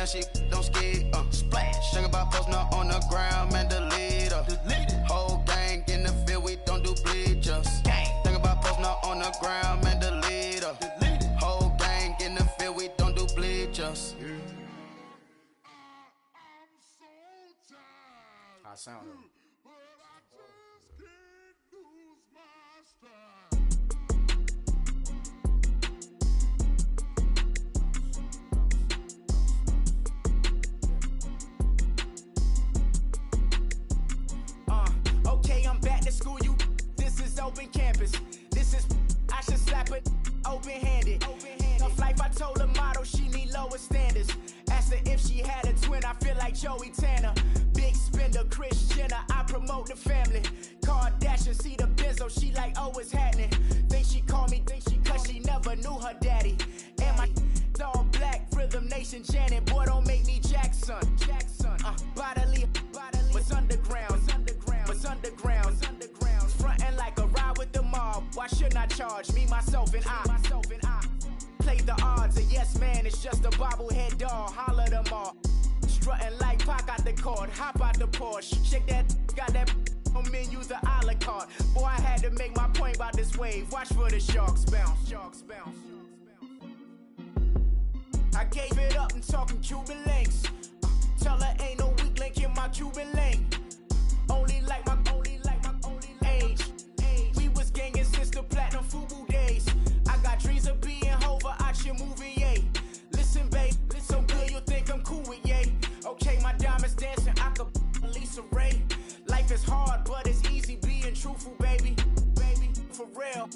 now she don't skid, splash. Think about posting up on the ground, man, delete her. Whole gang in the field, we don't do bleachers. Think about posting up on the ground, man, delete her. Whole gang in the field, we don't do bleachers. I sound it. Okay, I'm back to school, you. This is open campus. This is, I should slap it open-handed. Tough life, I told her model she need lower standards. Asked her if she had a twin, I feel like Joey Tanner. Big spender, Kris Jenner, I promote the family. Kardashian, see the Benzo, she like, oh, it's happening. Think she called me, cause she never knew her daddy. And my all black, Rhythm Nation, Janet, boy, don't make me Jackson. Bodily, was underground. Frontin' like a ride with the mob. Why shouldn't I charge me, myself, and I? Play the odds, a yes man, it's just a bobblehead doll. Holler them all. Strutting like Pac out the court, hop out the Porsche. Shake that, got that on menus, the a la carte. Boy, I had to make my point about this wave. Watch for the sharks bounce. I gave it up and talking Cuban links. Tell her ain't no weak link in my Cuban link. Only like my age. We was gangin' since the platinum FUBU days. I got dreams of being Hova out your movie, yay. Listen, babe, so good you'll think I'm cool with yay. Okay, my diamonds dancing, I could Lisa Ray. Life is hard, but it's easy being truthful, baby. For real,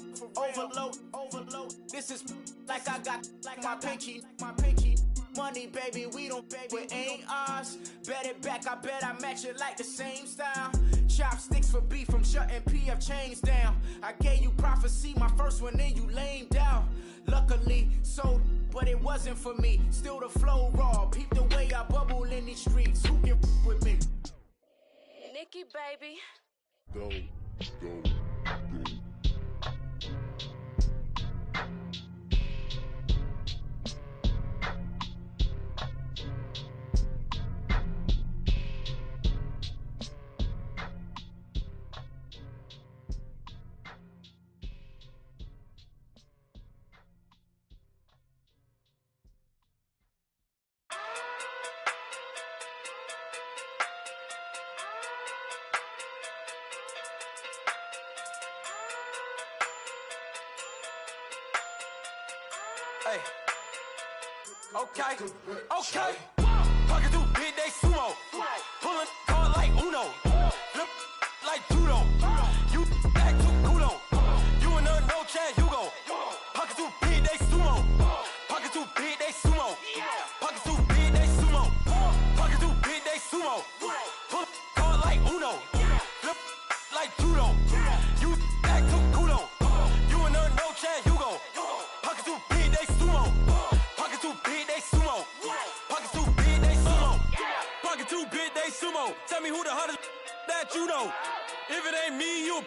overload. This is like I got like my pinky. Money, baby, we don't pay, it ain't ours. Bet it back, I bet I match it like the same style. Chopsticks for beef from shutting PF chains down. I gave you prophecy, my first one, then you lamed out. Luckily, sold, but it wasn't for me. Still the flow raw, peep the way I bubble in these streets. Who can with me? Nikki, baby. Go. Hey. Okay. Pocket through big day sumo. Pulling card like Uno. Flip like judo. You back to kudo. You and her no Chad Hugo. Pocket through big day sumo. Pocket through big day sumo. Pocket through big day sumo. Pocket through big day sumo. Pull card like Uno. Flip like judo. You back to kudo. You and her no Chad Hugo. Pocket through big day sumo. Pocket through big day sumo. Pocket through big day sumo. Pocket through big day sumo. Tell me who the hottest that you know. If it ain't me, you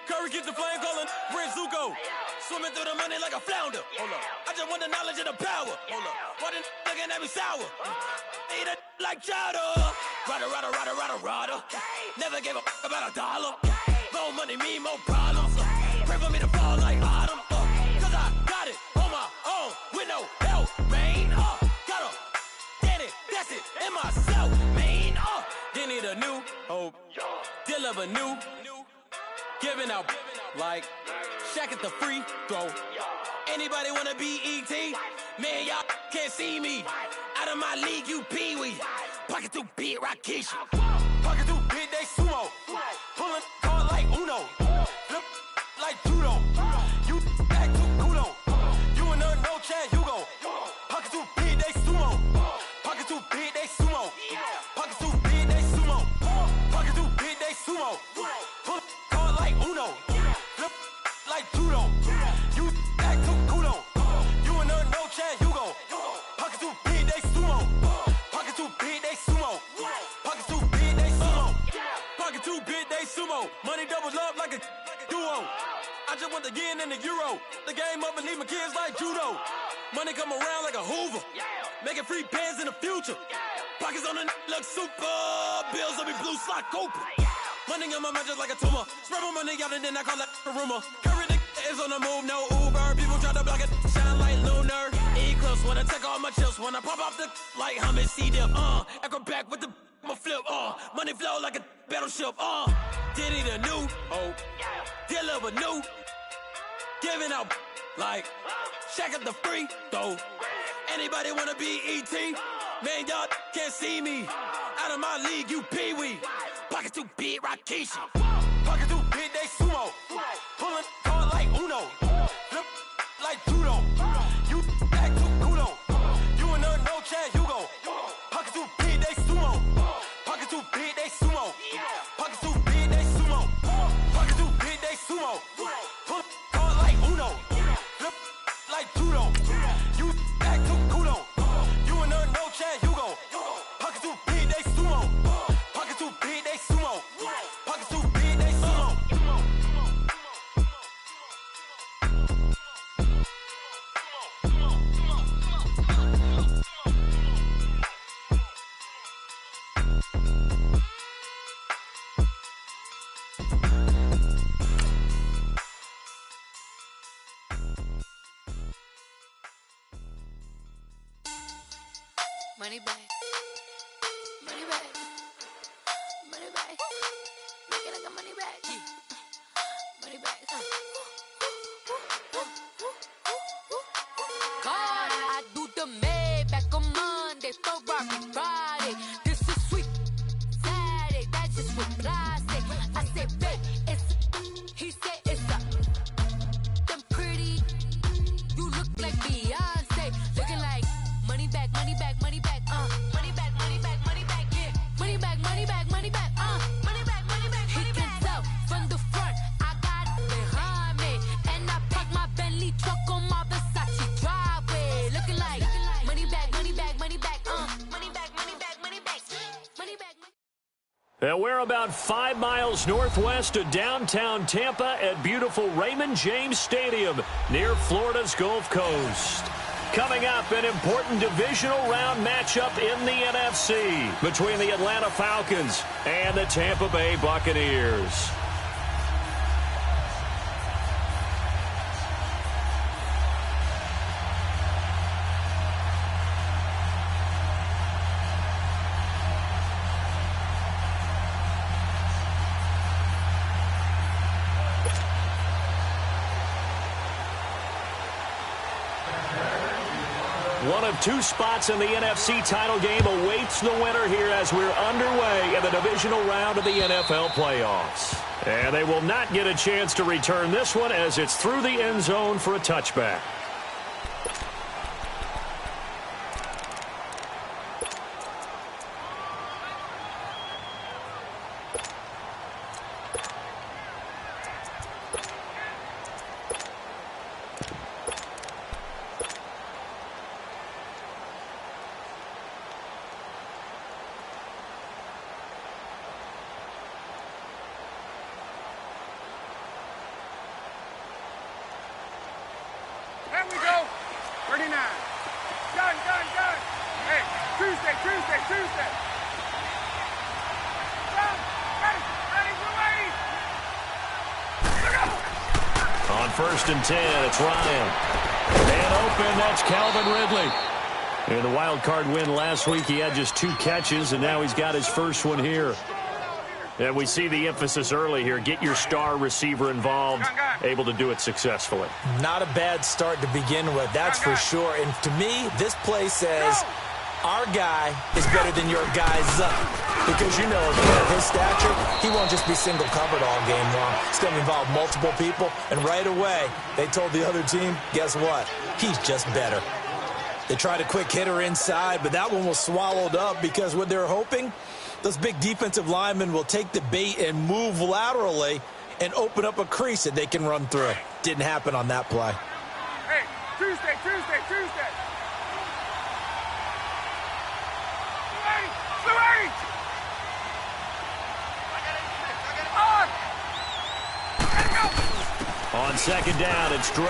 Curry get the flame calling Prince Zuko. Swimming through the money like a flounder. Hold up. I just want the knowledge and the power. Hold up. Why the looking at me sour? Eat it like chowder. Rada. Never gave a about a dollar. More money mean more problems. Pray for me to fall like autumn. Cause I got it on my own with no help, man. Got a daddy, that's it, in myself, man. They need a new hope. Deal of a new. Giving out like Shaq at the free throw. Anybody wanna be E.T.? Man, y'all can't see me. Out of my league, you pee-wee. Pocket through beat Rakishi. Pocket through big day sumo. Pulling card like Uno. Flip like judo. You back to kudo. You and her no Chad Hugo. Pocket through big day sumo. Pocket through big day sumo. Pocket through big day sumo. Pocket through big day sumo. Pull card like Uno. Flip like judo. You back to kudo. You and her no Chad Hugo. Pocket through big day sumo. Pocket through big day sumo. Pocket through big day sumo. Pocket through big day sumo. Money doubles up like a duo. I just want the yen and the euro. The game up and leave my kids like judo. Money come around like a Hoover. Making free bands in the future. Pockets on the look super. Bills on me blue slot Cooper. Money on my mind just like a tumor. Spread my money out and then I call that a rumor. Curry is on the move, no Uber. People try to block it, shine like lunar. Eclipse when I take all my chips. When I pop off the like Hummus C-dip. Echo back with the my flip. Money flow like a battleship. Diddy the new. Deliver new. Giving out like Shaq at the free throw. Anybody wanna be E.T.? Man, y'all can't see me. Out of my league, you pee-wee. Pocket too big, Rakishi. Pocket too big, they sumo. Pulling card like Uno. Flip like judo. You act too kudo. You and her, no chance, you go. Pocket too big, they sumo. Pocket too big, they sumo. Pocket too big, they sumo. Pocket too big, they sumo. Pull card like Uno. Flip like judo. You act too kudo. You and her, no chance, you go. Pocket too big, they sumo. Pocket too big, they sumo. Pocket too big, they sumo. Money back. Money back. Money back. Make it like a money back. Money back. God, I do the Maybach on Monday, Ferrari Friday. This is sweet Saturday, that's just what classic. I said, babe, it's he said it's a them pretty. You look like Beyonce, looking like money back, money back, money back, money back, money back, money back, yeah, money back, money back, money back, money back, money back. He can tell from the front, I got it behind me, and I parked my Bentley truck on my Versace driveway, looking like money back, money back, money back, money back, money back, money back, money back. And we're about 5 miles northwest of downtown Tampa at beautiful Raymond James Stadium near Florida's Gulf Coast. Coming up, an important divisional round matchup in the NFC between the Atlanta Falcons and the Tampa Bay Buccaneers. One of 2 spots in the NFC title game awaits the winner here as we're underway in the divisional round of the NFL playoffs. And they will not get a chance to return this one as it's through the end zone for a touchback. There we go. 39. Done. Hey, Tuesday. Done. Ready, we're ready. On 1st and 10, it's Ryan. And open, that's Calvin Ridley. In the wild card win last week, he had just 2 catches, and now he's got his first one here. And we see the emphasis early here. Get your star receiver involved, able to do it successfully. Not a bad start to begin with, that's for sure. And to me, this play says our guy is better than your guy's up. Because, you know, if you have his stature, he won't just be single covered all game long. It's going to involve multiple people. And right away, they told the other team, guess what? He's just better. They tried a quick hitter inside, but that one was swallowed up because what they're hoping, those big defensive linemen will take the bait and move laterally and open up a crease that they can run through. Didn't happen on that play. Hey, Tuesday. On On second down, it's Drake.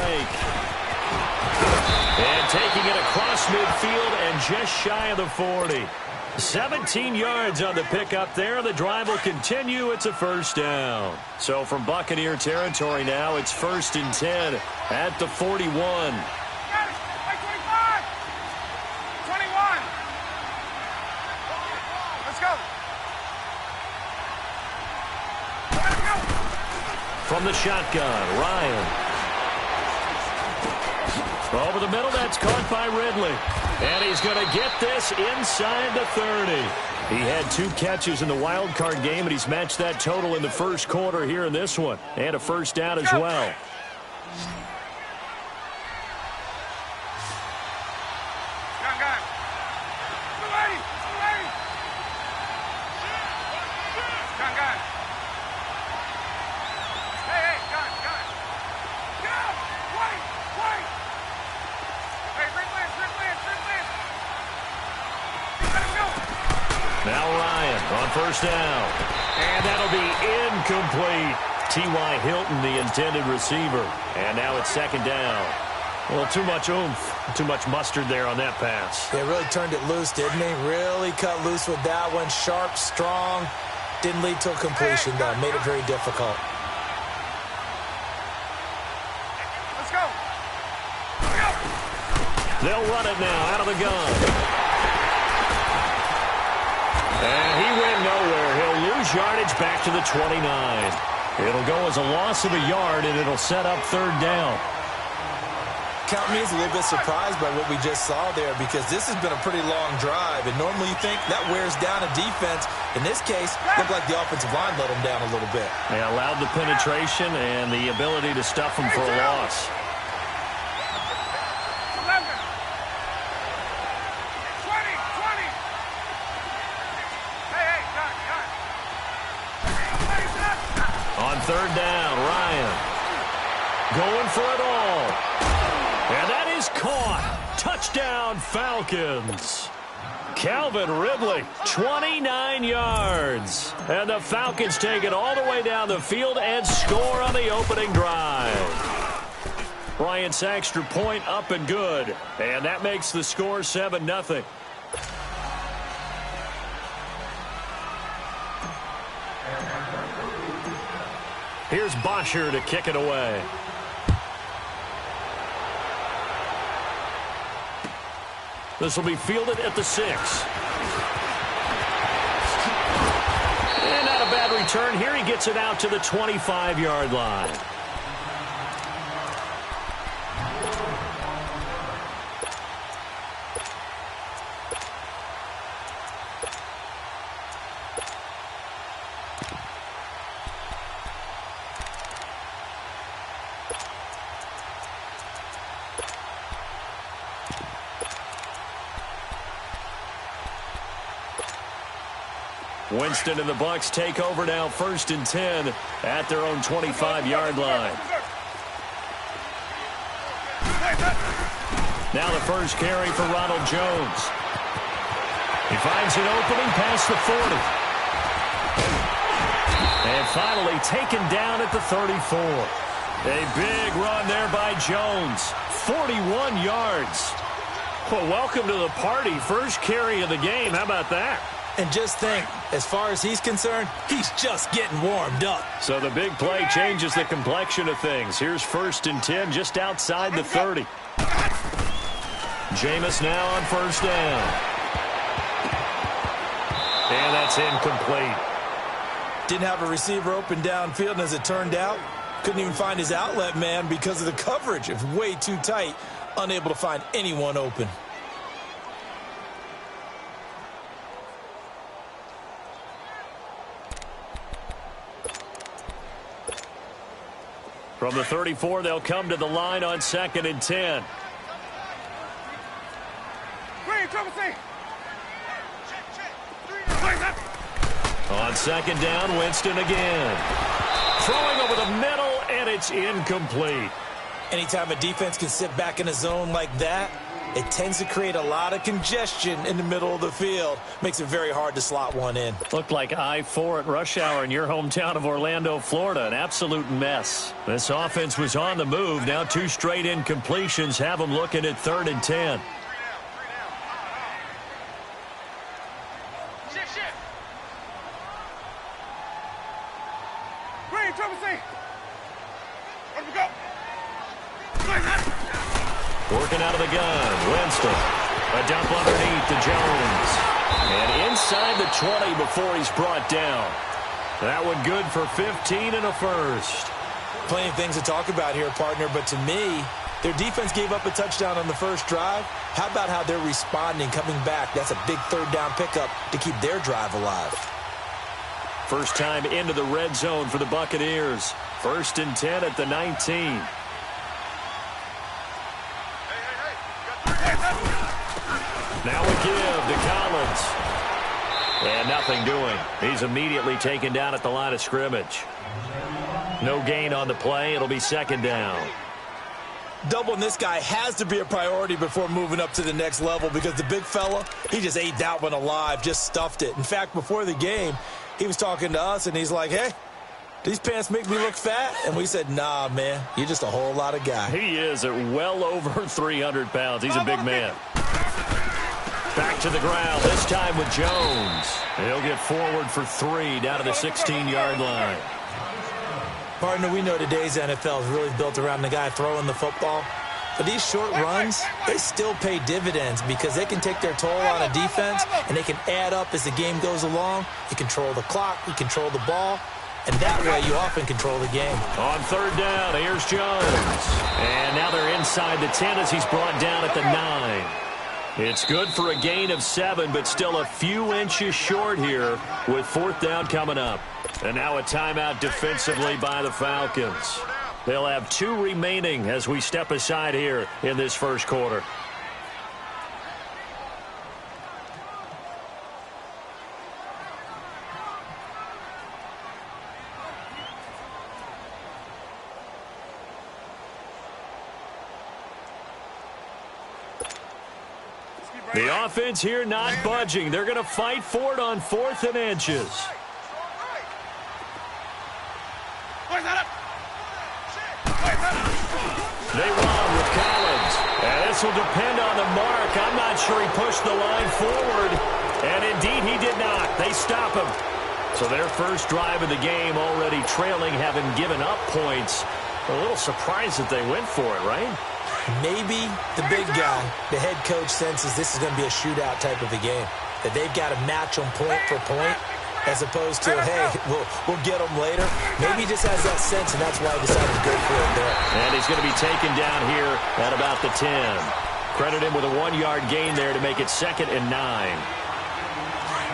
And taking it across midfield and just shy of the 40. 17 yards on the pickup there. The drive will continue. It's a first down. So from Buccaneer territory now, it's 1st and 10 at the 41. 25! 21! Let's go! From the shotgun, Ryan. Over the middle, that's caught by Ridley. And he's going to get this inside the 30. He had 2 catches in the wild card game, and he's matched that total in the first quarter here in this one. And a first down as well. Now Ryan on first down. And that'll be incomplete. T.Y. Hilton, the intended receiver. And now it's second down. Well, too much oomph, too much mustard there on that pass. They really turned it loose, didn't he? Really cut loose with that one. Sharp, strong. Didn't lead to a completion, though. Made it very difficult. Let's go. They'll run it now out of the gun. And he went nowhere. He'll lose yardage back to the 29. It'll go as a loss of a yard, and it'll set up third down. Count me as a little bit surprised by what we just saw there, because this has been a pretty long drive, and normally you think that wears down a defense. In this case, it looked like the offensive line let them down a little bit. They allowed the penetration and the ability to stuff them for a loss. 11. 20. Hey, got. On third down, Ryan going for it all. And that is caught. Touchdown, Falcons. Calvin Ridley, 29 yards. And the Falcons take it all the way down the field and score on the opening drive. Ryan Saxter point up and good. And that makes the score 7-0. Here's Bosher to kick it away. This will be fielded at the 6. And not a bad return. Here he gets it out to the 25-yard line. Winston and the Bucs take over now, 1st and 10 at their own 25-yard line. Now the first carry for Ronald Jones. He finds an opening past the 40. And finally taken down at the 34. A big run there by Jones. 41 yards. Well, welcome to the party. First carry of the game. How about that? And just think, as far as he's concerned, he's just getting warmed up. So the big play changes the complexion of things. Here's 1st and 10 just outside the 30. Jameis now on first down. And that's incomplete. Didn't have a receiver open downfield, and as it turned out, couldn't even find his outlet man because of the coverage. It was way too tight, unable to find anyone open. From the 34, they'll come to the line on 2nd and 10. On 2nd down, Winston again. Throwing over the middle, and it's incomplete. Anytime a defense can sit back in a zone like that, it tends to create a lot of congestion in the middle of the field. Makes it very hard to slot one in. Looked like I-4 at rush hour in your hometown of Orlando, Florida. An absolute mess. This offense was on the move. Now 2 straight incompletions have them looking at 3rd and 10. Working out of the gun, Winston. A dump underneath to Jones. And inside the 20 before he's brought down. That one good for 15 and a first. Plenty of things to talk about here, partner, but to me, their defense gave up a touchdown on the first drive. How about how they're responding, coming back? That's a big 3rd down pickup to keep their drive alive. First time into the red zone for the Buccaneers. 1st and 10 at the 19. Now a give to Collins. And nothing doing. He's immediately taken down at the line of scrimmage. No gain on the play. It'll be 2nd down. Doubling this guy has to be a priority before moving up to the next level because the big fella, he just ate that one alive, just stuffed it. In fact, before the game, he was talking to us, and he's like, hey, these pants make me look fat? And we said, nah, man, you're just a whole lot of guy. He is at well over 300 pounds. He's a big man. Back to the ground, this time with Jones. He'll get forward for 3 down to the 16-yard line. Partner, we know today's NFL is really built around the guy throwing the football. But these short runs, they still pay dividends because they can take their toll on a defense, and they can add up as the game goes along. You control the clock, you control the ball, and that way you often control the game. On 3rd down, here's Jones. And now they're inside the 10 as he's brought down at the 9. It's good for a gain of 7, but still a few inches short here with 4th down coming up. And now a timeout defensively by the Falcons. They'll have 2 remaining as we step aside here in this first quarter. The offense here not budging. They're going to fight for it on 4th and inches. They run with Collins. And this will depend on the mark. I'm not sure he pushed the line forward. And indeed, he did not. They stop him. So their first drive of the game already trailing, having given up points. A little surprised that they went for it, right? Maybe the big guy, the head coach, senses this is going to be a shootout type of a game. That they've got to match them point for point as opposed to, hey, we'll get them later. Maybe he just has that sense, and that's why he decided to go for it there. And he's going to be taken down here at about the 10. Credit him with a 1-yard gain there to make it 2nd and 9.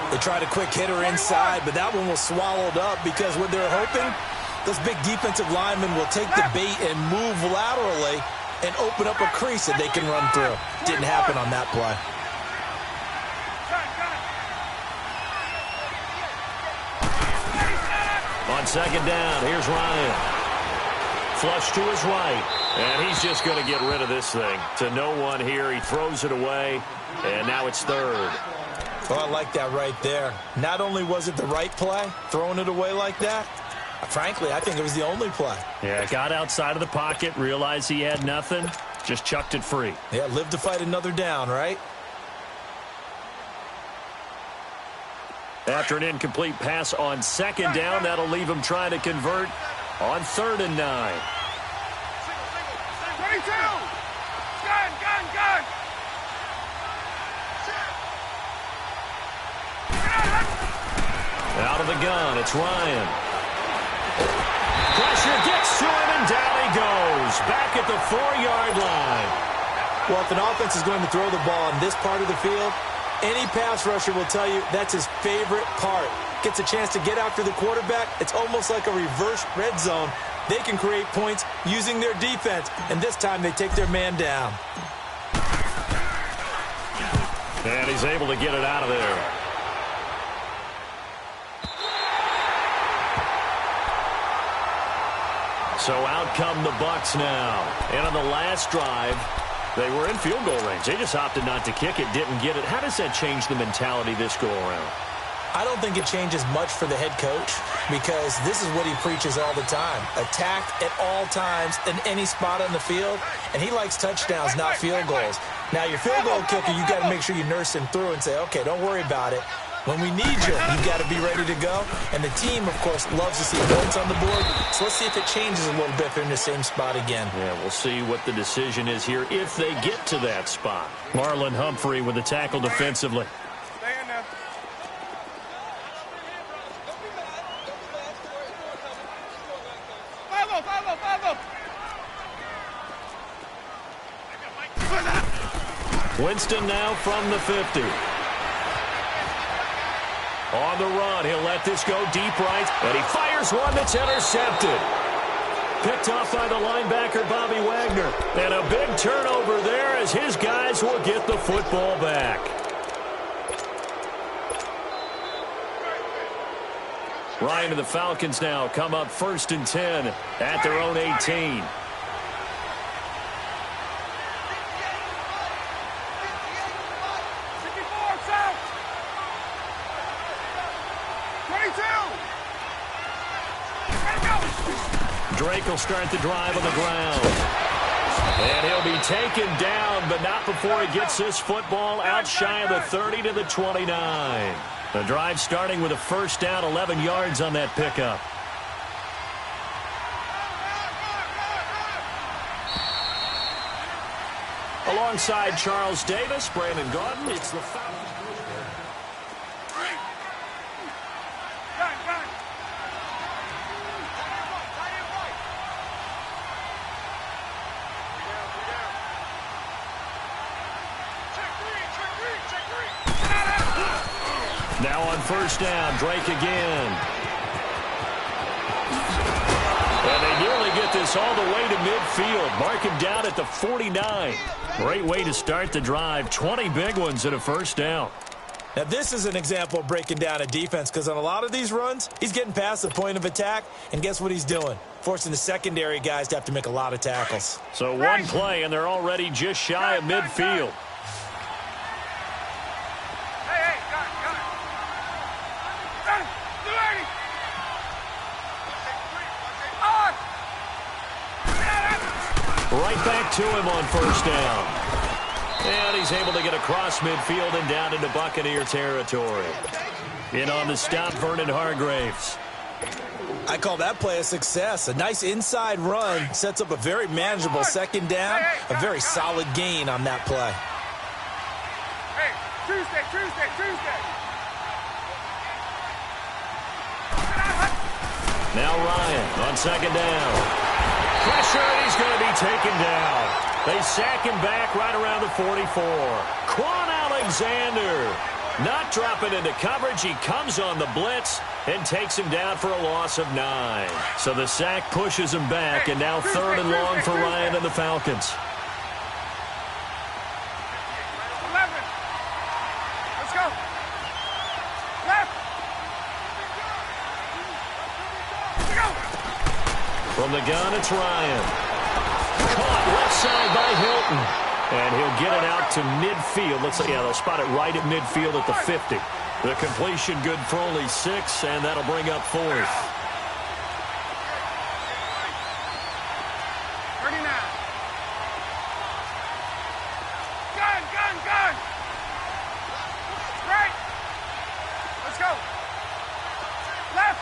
They tried a quick hitter inside, but that one was swallowed up because what they're hoping, those big defensive linemen will take the bait and move laterally and open up a crease that they can run through. Didn't happen on that play. On 2nd down, here's Ryan. Flush to his right. And he's just going to get rid of this thing. To no one here. He throws it away. And now it's 3rd. Well, I like that right there. Not only was it the right play, throwing it away like that, frankly, I think it was the only play. Yeah, got outside of the pocket, realized he had nothing, just chucked it free. Yeah, live to fight another down, right? After an incomplete pass on 2nd down, that'll leave him trying to convert on 3rd and 9. 22! Gun! Out of the gun, it's Ryan. Pressure gets to him, and down he goes. Back at the 4-yard line. Well, if an offense is going to throw the ball in this part of the field, any pass rusher will tell you that's his favorite part. Gets a chance to get after the quarterback. It's almost like a reverse red zone. They can create points using their defense, and this time they take their man down. And he's able to get it out of there. So out come the Bucs now. And on the last drive, They were in field goal range. They just opted not to kick it, didn't get it. How does that change the mentality this go-around? I don't think it changes much for the head coach because this is what he preaches all the time. Attack at all times in any spot on the field, and he likes touchdowns, not field goals. Now, your field goal kicker, you got to make sure you nurse him through and say, okay, don't worry about it. When we need you, you got to be ready to go. And the team, of course, loves to see points on the board. So let's see if it changes a little bit if they're in the same spot again. Yeah, we'll see what the decision is here if they get to that spot. Marlon Humphrey with the tackle defensively. Stay in there. Winston now from the 50. On the run, he'll let this go deep right, and he fires one that's intercepted. Picked off by the linebacker, Bobby Wagner. And a big turnover there as his guys will get the football back. Ryan and the Falcons now come up 1st and 10 at their own 18. Drake will start the drive on the ground. And he'll be taken down, but not before he gets this football out shy of the 30 to the 29. The drive starting with a first down, 11 yards on that pickup. Alongside Charles Davis, Brandon Gordon, it's the Falcons. Now on first down, Drake again. And they nearly get this all the way to midfield. Mark him down at the 49. Great way to start the drive. 20 big ones and a first down. Now, this is an example of breaking down a defense because on a lot of these runs, he's getting past the point of attack, and guess what he's doing? Forcing the secondary guys to have to make a lot of tackles. So one play, and they're already just shy of midfield. Right back to him on first down. And he's able to get across midfield and down into Buccaneer territory. In on the stop, Vernon Hargraves. I call that play a success. A nice inside run sets up a very manageable second down. A very solid gain on that play. Hey, Tuesday. Now Ryan on second down. Pressure, and he's going to be taken down. They sack him back right around the 44. Quan Alexander not dropping into coverage. He comes on the blitz and takes him down for a loss of 9. So the sack pushes him back, and now 3rd and long for Ryan and the Falcons. 11. Let's go. Left. Let's go. From the gun, it's Ryan. Caught left side by Hilton. And he'll get it out to midfield. They'll spot it right at midfield at the 50. The completion good for only 6, and that'll bring up 4th. 39. Gun. Right. Let's go. Left.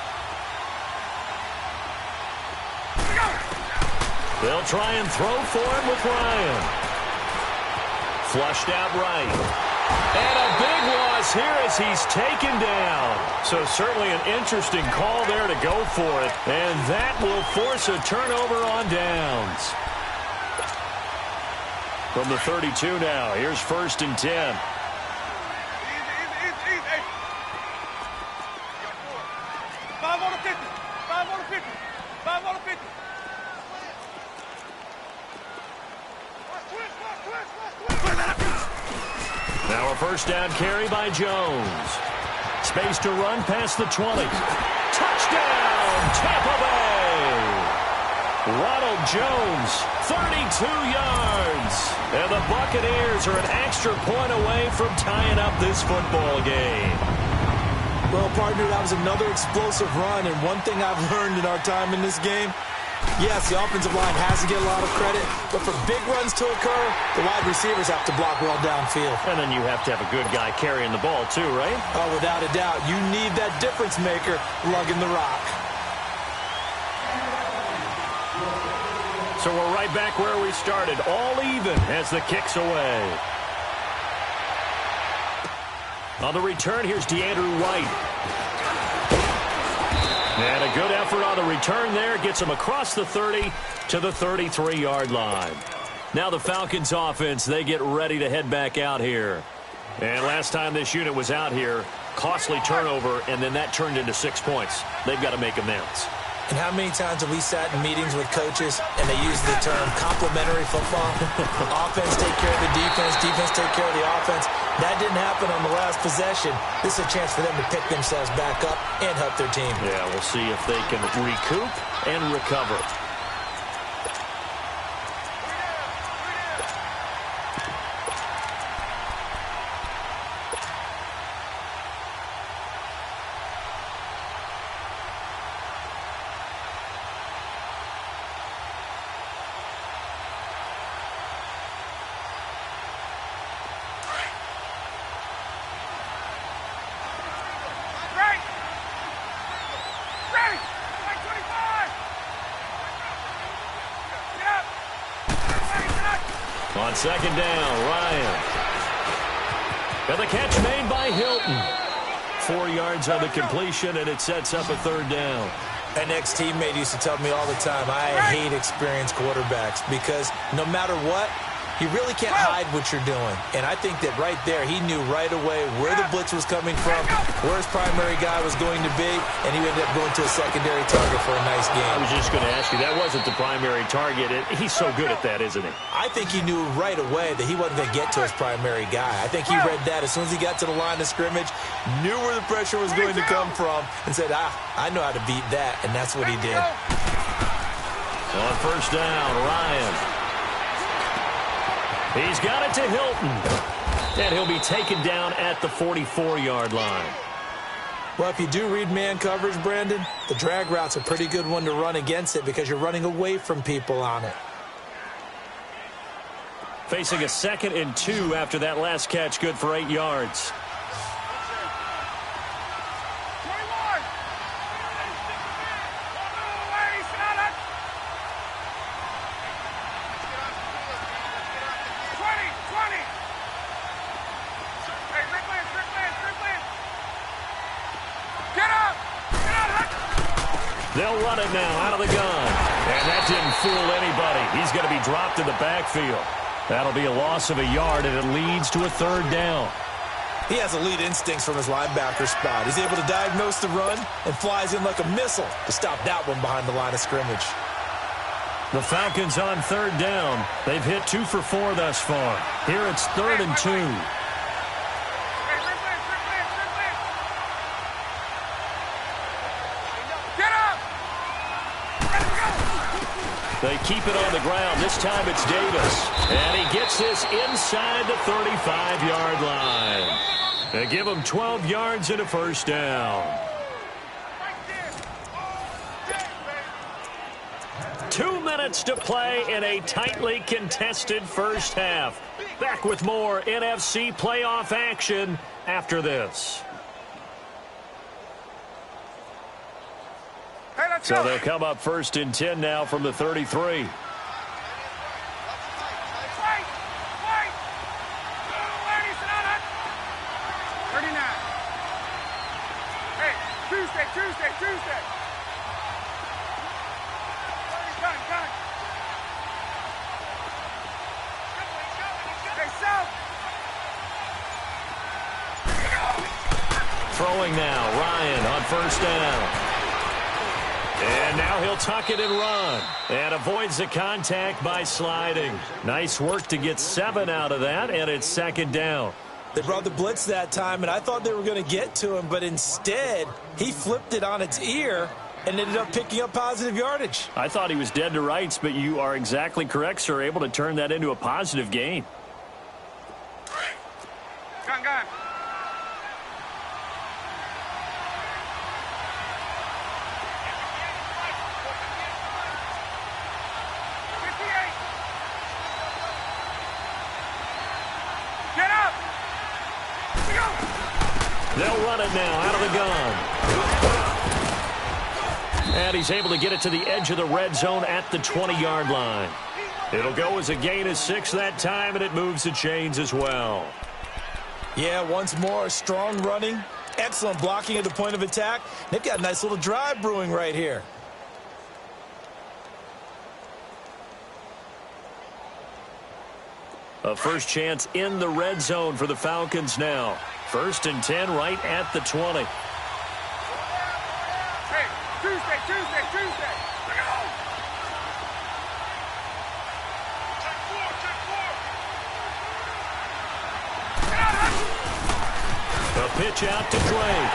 Let's go. They'll try and throw for him with Ryan. Flushed out right. And a big loss here as he's taken down. So certainly an interesting call there to go for it. And that will force a turnover on downs. From the 32 now, here's 1st and 10. Easy. 5 on the 50. 5 on the 50. 5 on the 50. Now a first down carry by Jones. Space to run past the 20. Touchdown, Tampa Bay! Ronald Jones, 32 yards. And the Buccaneers are an extra point away from tying up this football game. Well, partner, that was another explosive run, and one thing I've learned in our time in this game, yes, the offensive line has to get a lot of credit, but for big runs to occur, the wide receivers have to block well downfield. And then you have to have a good guy carrying the ball too, right? Oh, without a doubt. You need that difference maker lugging the rock. So we're right back where we started, all even as the kick's away. On the return, here's DeAndrew White. And a good effort on the return there. Gets him across the 30 to the 33-yard line. Now the Falcons offense, they get ready to head back out here. And last time this unit was out here, costly turnover, and then that turned into 6 points. They've got to make amends. And how many times have we sat in meetings with coaches and they use the term complementary football? Offense take care of the defense, defense take care of the offense. That didn't happen on the last possession. This is a chance for them to pick themselves back up and help their team. Yeah, we'll see if they can recoup and recover. On second down, Ryan. And the catch made by Hilton. 4 yards on the completion, and it sets up a third down. An ex-teammate used to tell me all the time, I hate experienced quarterbacks because no matter what, you really can't hide what you're doing. And I think that right there, he knew right away where the blitz was coming from, where his primary guy was going to be, and he ended up going to a secondary target for a nice game. I was just going to ask you, that wasn't the primary target. He's so good at that, isn't he? I think he knew right away that he wasn't going to get to his primary guy. I think he read that as soon as he got to the line of scrimmage, knew where the pressure was going to come from, and said, I know how to beat that, and that's what he did. On first down, Ryan. He's got it to Hilton. And he'll be taken down at the 44-yard line. Well, if you do read man coverage, Brandon, the drag route's a pretty good one to run against it because you're running away from people on it. Facing a 2nd and 2 after that last catch, good for 8 yards. They'll run it now out of the gun. And that didn't fool anybody. He's going to be dropped in the backfield. That'll be a loss of a yard, and it leads to a third down. He has elite instincts from his linebacker spot. He's able to diagnose the run and flies in like a missile to stop that one behind the line of scrimmage. The Falcons on third down. They've hit 2 for 4 thus far. Here it's 3rd and 2. They keep it on the ground. This time it's Davis. And he gets this inside the 35-yard line. They give him 12 yards and a first down. 2 minutes to play in a tightly contested first half. Back with more NFC playoff action after this. So they'll come up 1st and 10 now from the 33. Tuesday. Throwing now, Ryan on first down. And now he'll tuck it and run. And avoids the contact by sliding. Nice work to get 7 out of that, and it's 2nd down. They brought the blitz that time, and I thought they were going to get to him, but instead, he flipped it on its ear and ended up picking up positive yardage. I thought he was dead to rights, but you are exactly correct, sir. Able to turn that into a positive gain. Gun. Get up! They'll run it now out of the gun. And he's able to get it to the edge of the red zone at the 20-yard line. It'll go as a gain of 6 that time, and it moves the chains as well. Yeah, once more, strong running, excellent blocking at the point of attack. They've got a nice little drive brewing right here. A first chance in the red zone for the Falcons now. 1st and 10 right at the 20. Hey, Tuesday. Bring it on! A pitch out to Drake.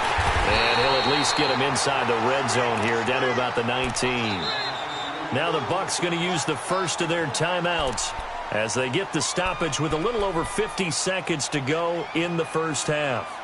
And he'll at least get him inside the red zone here, down to about the 19. Now the Bucs going to use the first of their timeouts as they get the stoppage with a little over 50 seconds to go in the first half.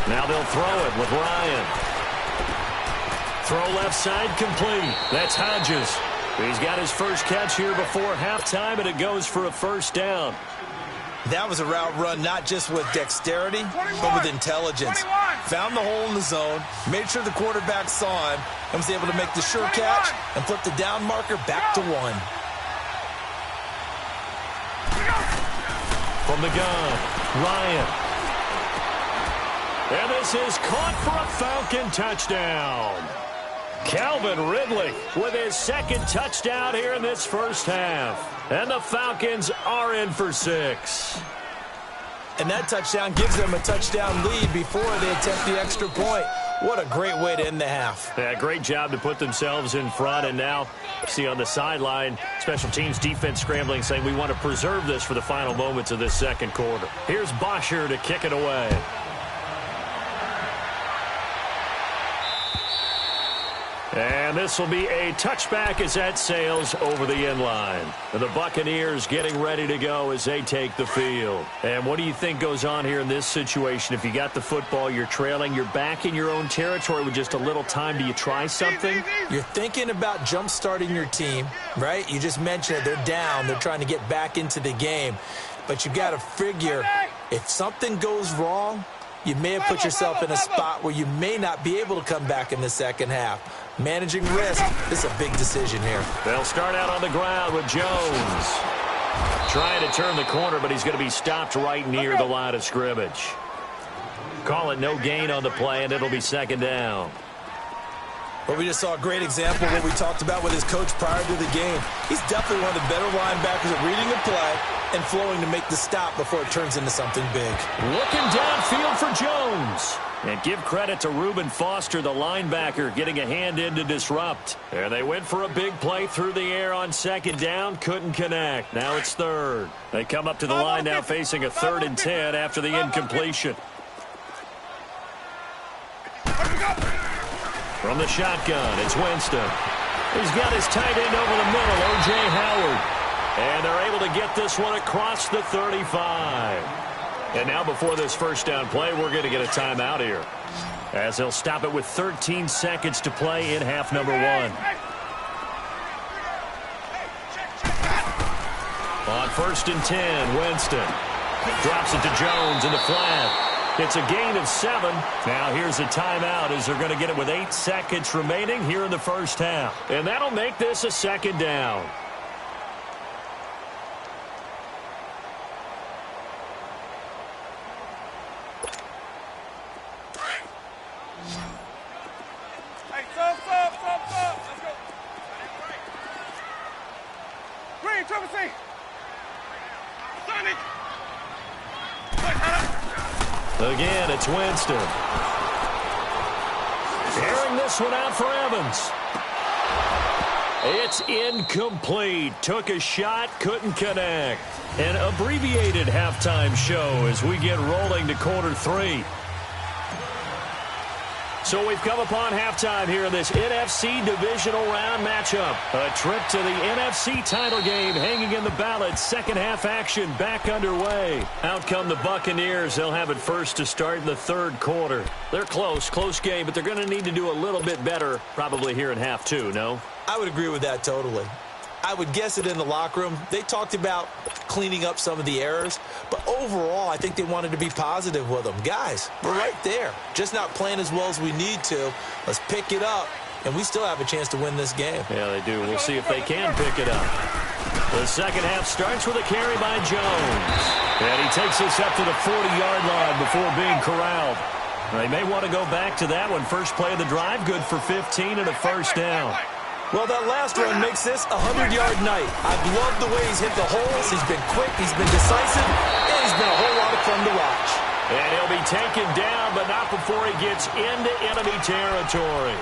Now they'll throw it with Ryan. Throw left side complete. That's Hodges. He's got his first catch here before halftime, and it goes for a first down. That was a route run not just with dexterity, but with intelligence. Found the hole in the zone, made sure the quarterback saw him, and was able to make the sure catch and flip the down marker back to 1. From the gun, Ryan. And this is caught for a Falcon touchdown. Calvin Ridley with his second touchdown here in this first half. And the Falcons are in for 6. And that touchdown gives them a touchdown lead before they attempt the extra point. What a great way to end the half. Yeah, great job to put themselves in front. And now, see on the sideline, special teams defense scrambling, saying we want to preserve this for the final moments of this second quarter. Here's Bosher to kick it away. And this will be a touchback as that sails over the end line. The Buccaneers getting ready to go as they take the field. And what do you think goes on here in this situation? If you got the football, you're trailing, you're back in your own territory with just a little time. Do you try something? You're thinking about jump-starting your team, right? You just mentioned it. They're down. They're trying to get back into the game. But you got to figure if something goes wrong, you may have put yourself in a spot where you may not be able to come back in the second half. Managing risk, this is a big decision here. They'll start out on the ground with Jones. Trying to turn the corner, but he's going to be stopped right near the line of scrimmage. Call it no gain on the play, and it'll be second down. Well, we just saw a great example of what we talked about with his coach prior to the game. He's definitely one of the better linebackers at reading the play and flowing to make the stop before it turns into something big. Looking downfield for Jones. And give credit to Reuben Foster, the linebacker, getting a hand in to disrupt. And they went for a big play through the air on second down. Couldn't connect. Now it's third. They come up to the line now facing a 3rd and 10 after the incompletion. From the shotgun, it's Winston. He's got his tight end over the middle, O.J. Howard. And they're able to get this one across the 35. And now before this first down play, we're going to get a timeout here, as they'll stop it with 13 seconds to play in half number 1. On 1st and 10, Winston drops it to Jones in the flat. It's a gain of 7. Now here's a timeout as they're going to get it with 8 seconds remaining here in the first half. And that'll make this a second down. Triple C. Sonic. Again, it's Winston. Airing this one out for Evans. It's incomplete. Took a shot, couldn't connect. An abbreviated halftime show as we get rolling to quarter 3. So we've come upon halftime here in this NFC divisional round matchup. A trip to the NFC title game hanging in the balance. Second half action back underway. Out come the Buccaneers. They'll have it first to start in the third quarter. They're close game, but they're going to need to do a little bit better probably here in half 2, no? I would agree with that totally. I would guess it in the locker room. They talked about cleaning up some of the errors, but overall, I think they wanted to be positive with them. Guys, we're right there. Just not playing as well as we need to. Let's pick it up, and we still have a chance to win this game. Yeah, they do. We'll see if they can pick it up. The second half starts with a carry by Jones. And he takes us up to the 40-yard line before being corralled. They may want to go back to that one. First play of the drive, good for 15 and a first down. Well, that last run makes this a 100-yard night. I've loved the way he's hit the holes. He's been quick, he's been decisive, and he's been a whole lot of fun to watch. And he'll be taken down, but not before he gets into enemy territory.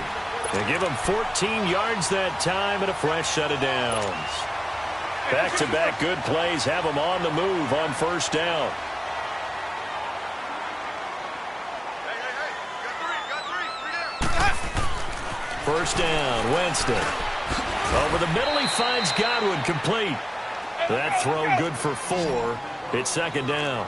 They give him 14 yards that time and a fresh set of downs. Back-to-back good plays have him on the move on first down. First down, Winston. Over the middle, he finds Godwin complete. That throw good for 4. It's second down.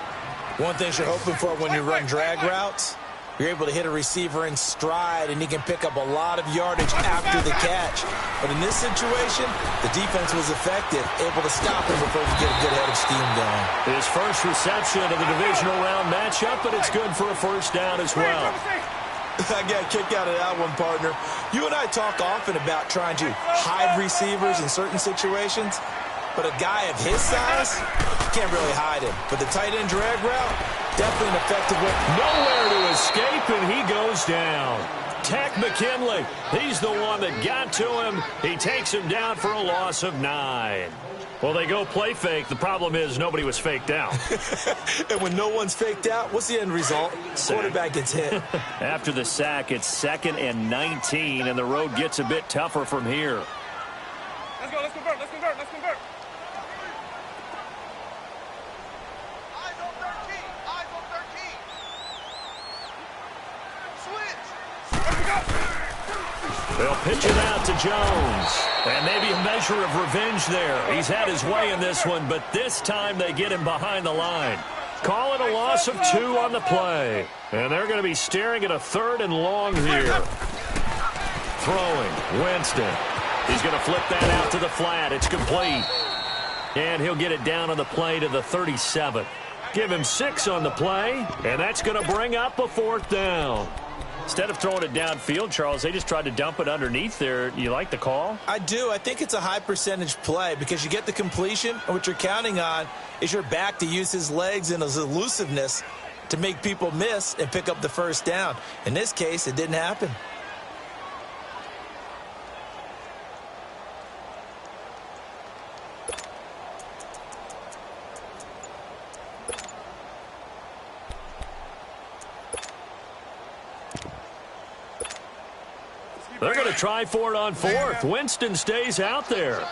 One thing you're hoping for when you run drag routes, you're able to hit a receiver in stride, and he can pick up a lot of yardage after the catch. But in this situation, the defense was effective, able to stop him before he could get a good head of steam going. His first reception of the divisional round matchup, but it's good for a first down as well. I got a kick out of that one, partner. You and I talk often about trying to hide receivers in certain situations, but a guy of his size, can't really hide him. But the tight end drag route, definitely an effective way. Nowhere to escape, and he goes down. Tech McKinley, he's the one that got to him. He takes him down for a loss of 9. Well, they go play fake. The problem is nobody was faked out. And when no one's faked out, what's the end result? Quarterback gets hit. After the sack, it's 2nd and 19, and the road gets a bit tougher from here. Let's go. Let's convert. Eyes on 13. Eyes on 13. Switch. Let's go. They'll pitch it out to Jones. And maybe a measure of revenge there. He's had his way in this one, but this time they get him behind the line. Call it a loss of 2 on the play. And they're going to be staring at a 3rd and long here. Throwing, Winston. He's going to flip that out to the flat. It's complete. And he'll get it down on the play to the 37. Give him 6 on the play, and that's going to bring up a 4th down. Instead of throwing it downfield, Charles, they just tried to dump it underneath there. You like the call? I do. I think it's a high percentage play because you get the completion, and what you're counting on is your back to use his legs and his elusiveness to make people miss and pick up the first down. In this case, it didn't happen. They're going to try for it on 4th. Winston stays out there.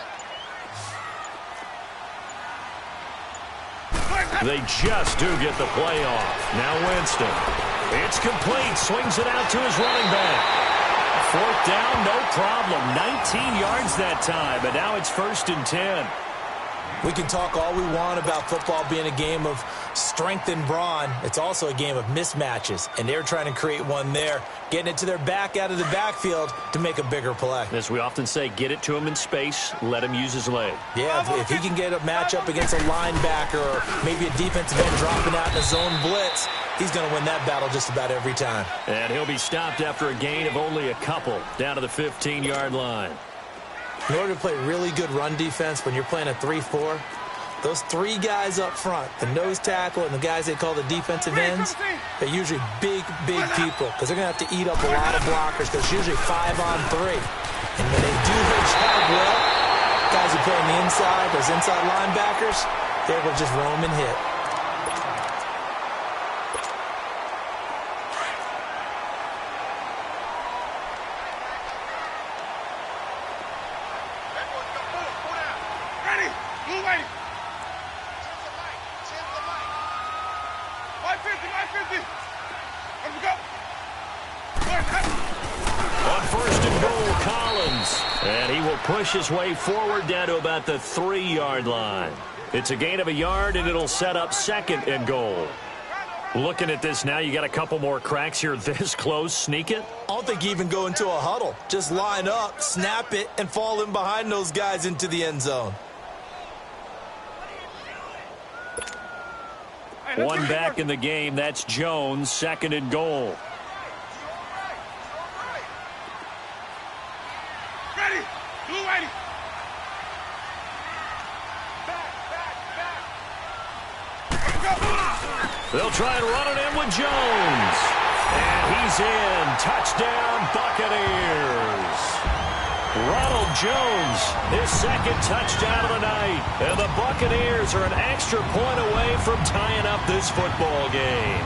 They just do get the play off. Now Winston. It's complete. Swings it out to his running back. 4th down, no problem. 19 yards that time, but now it's 1st and 10. We can talk all we want about football being a game of strength and brawn. It's also a game of mismatches, and they're trying to create one there, getting it to their back out of the backfield to make a bigger play. As we often say, get it to him in space, let him use his leg. Yeah, if he can get a matchup against a linebacker or maybe a defensive end dropping out in a zone blitz, he's going to win that battle just about every time. And he'll be stopped after a gain of only a couple, down to the 15-yard line. In order to play really good run defense when you're playing a 3-4, those 3 guys up front, the nose tackle and the guys they call the defensive ends, they're usually big people because they're going to have to eat up a lot of blockers because it's usually 5 on 3. And when they do their job well, guys who play on the inside, those inside linebackers, they will just roam and hit. Ready? Blue ready. 550. Let's go. On first and goal, Collins. And he will push his way forward down to about the 3-yard line. It's a gain of a yard, and it'll set up second and goal. Looking at this now, you got a couple more cracks here this close. Sneak it? I don't think you even go into a huddle. Just line up, snap it, and fall in behind those guys into the end zone. One back in the game. That's Jones. Second and goal. Ready? Blue ready. They'll try and run it in with Jones. And he's in. Touchdown, Buccaneers. Ronald Jones, his second touchdown of the night. And the Buccaneers are an extra point away from tying up this football game.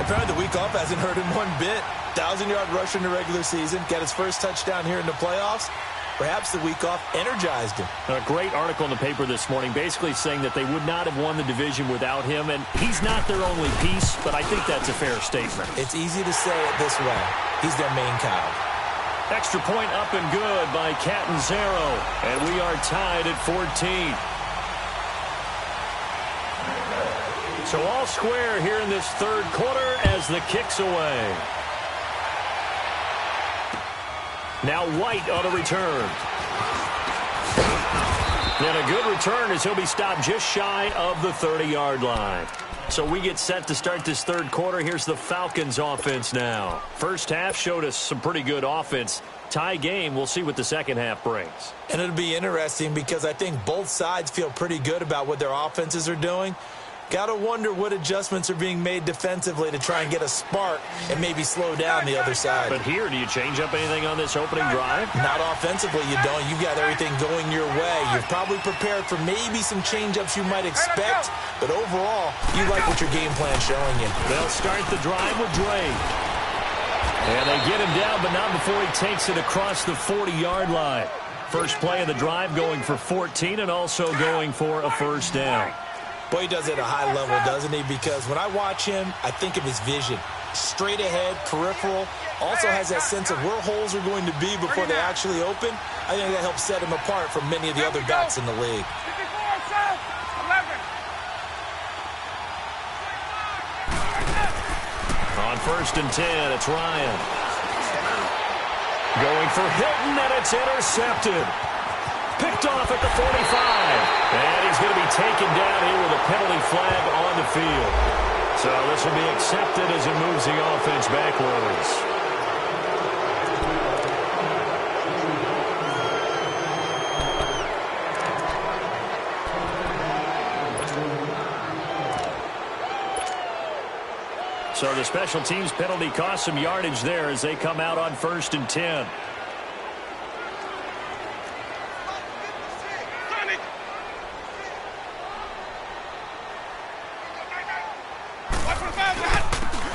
Apparently the week off hasn't hurt him one bit. 1,000-yard rusher in the regular season. Got his first touchdown here in the playoffs. Perhaps the week off energized him. A great article in the paper this morning basically saying that they would not have won the division without him. And he's not their only piece, but I think that's a fair statement. It's easy to say it this way. He's their main cow. Extra point up and good by Catanzaro. And we are tied at 14. So all square here in this third quarter as the kick's away. Now White on a return. And a good return as he'll be stopped just shy of the 30-yard line. So we get set to start this third quarter. Here's the Falcons offense now. First half showed us some pretty good offense. Tie game, we'll see what the second half brings. And it'll be interesting because I think both sides feel pretty good about what their offenses are doing. Got to wonder what adjustments are being made defensively to try and get a spark and maybe slow down the other side. But here, do you change up anything on this opening drive? Not offensively, you don't. You've got everything going your way. You're probably prepared for maybe some change-ups you might expect, but overall, you like what your game plan's showing you. They'll start the drive with Drake. And they get him down, but not before he takes it across the 40-yard line. First play of the drive going for 14 and also going for a first down. Boy, he does it at a high level, doesn't he? Because when I watch him, I think of his vision. Straight ahead, peripheral. Also has that sense of where holes are going to be before they actually open. I think that helps set him apart from many of the other backs in the league. On first and 10, it's Ryan. Going for Hilton, and it's intercepted. Picked off at the 45. And he's going to be taken down here with a penalty flag on the field. So this will be accepted as it moves the offense backwards. So the special teams penalty cost some yardage there as they come out on first and 10.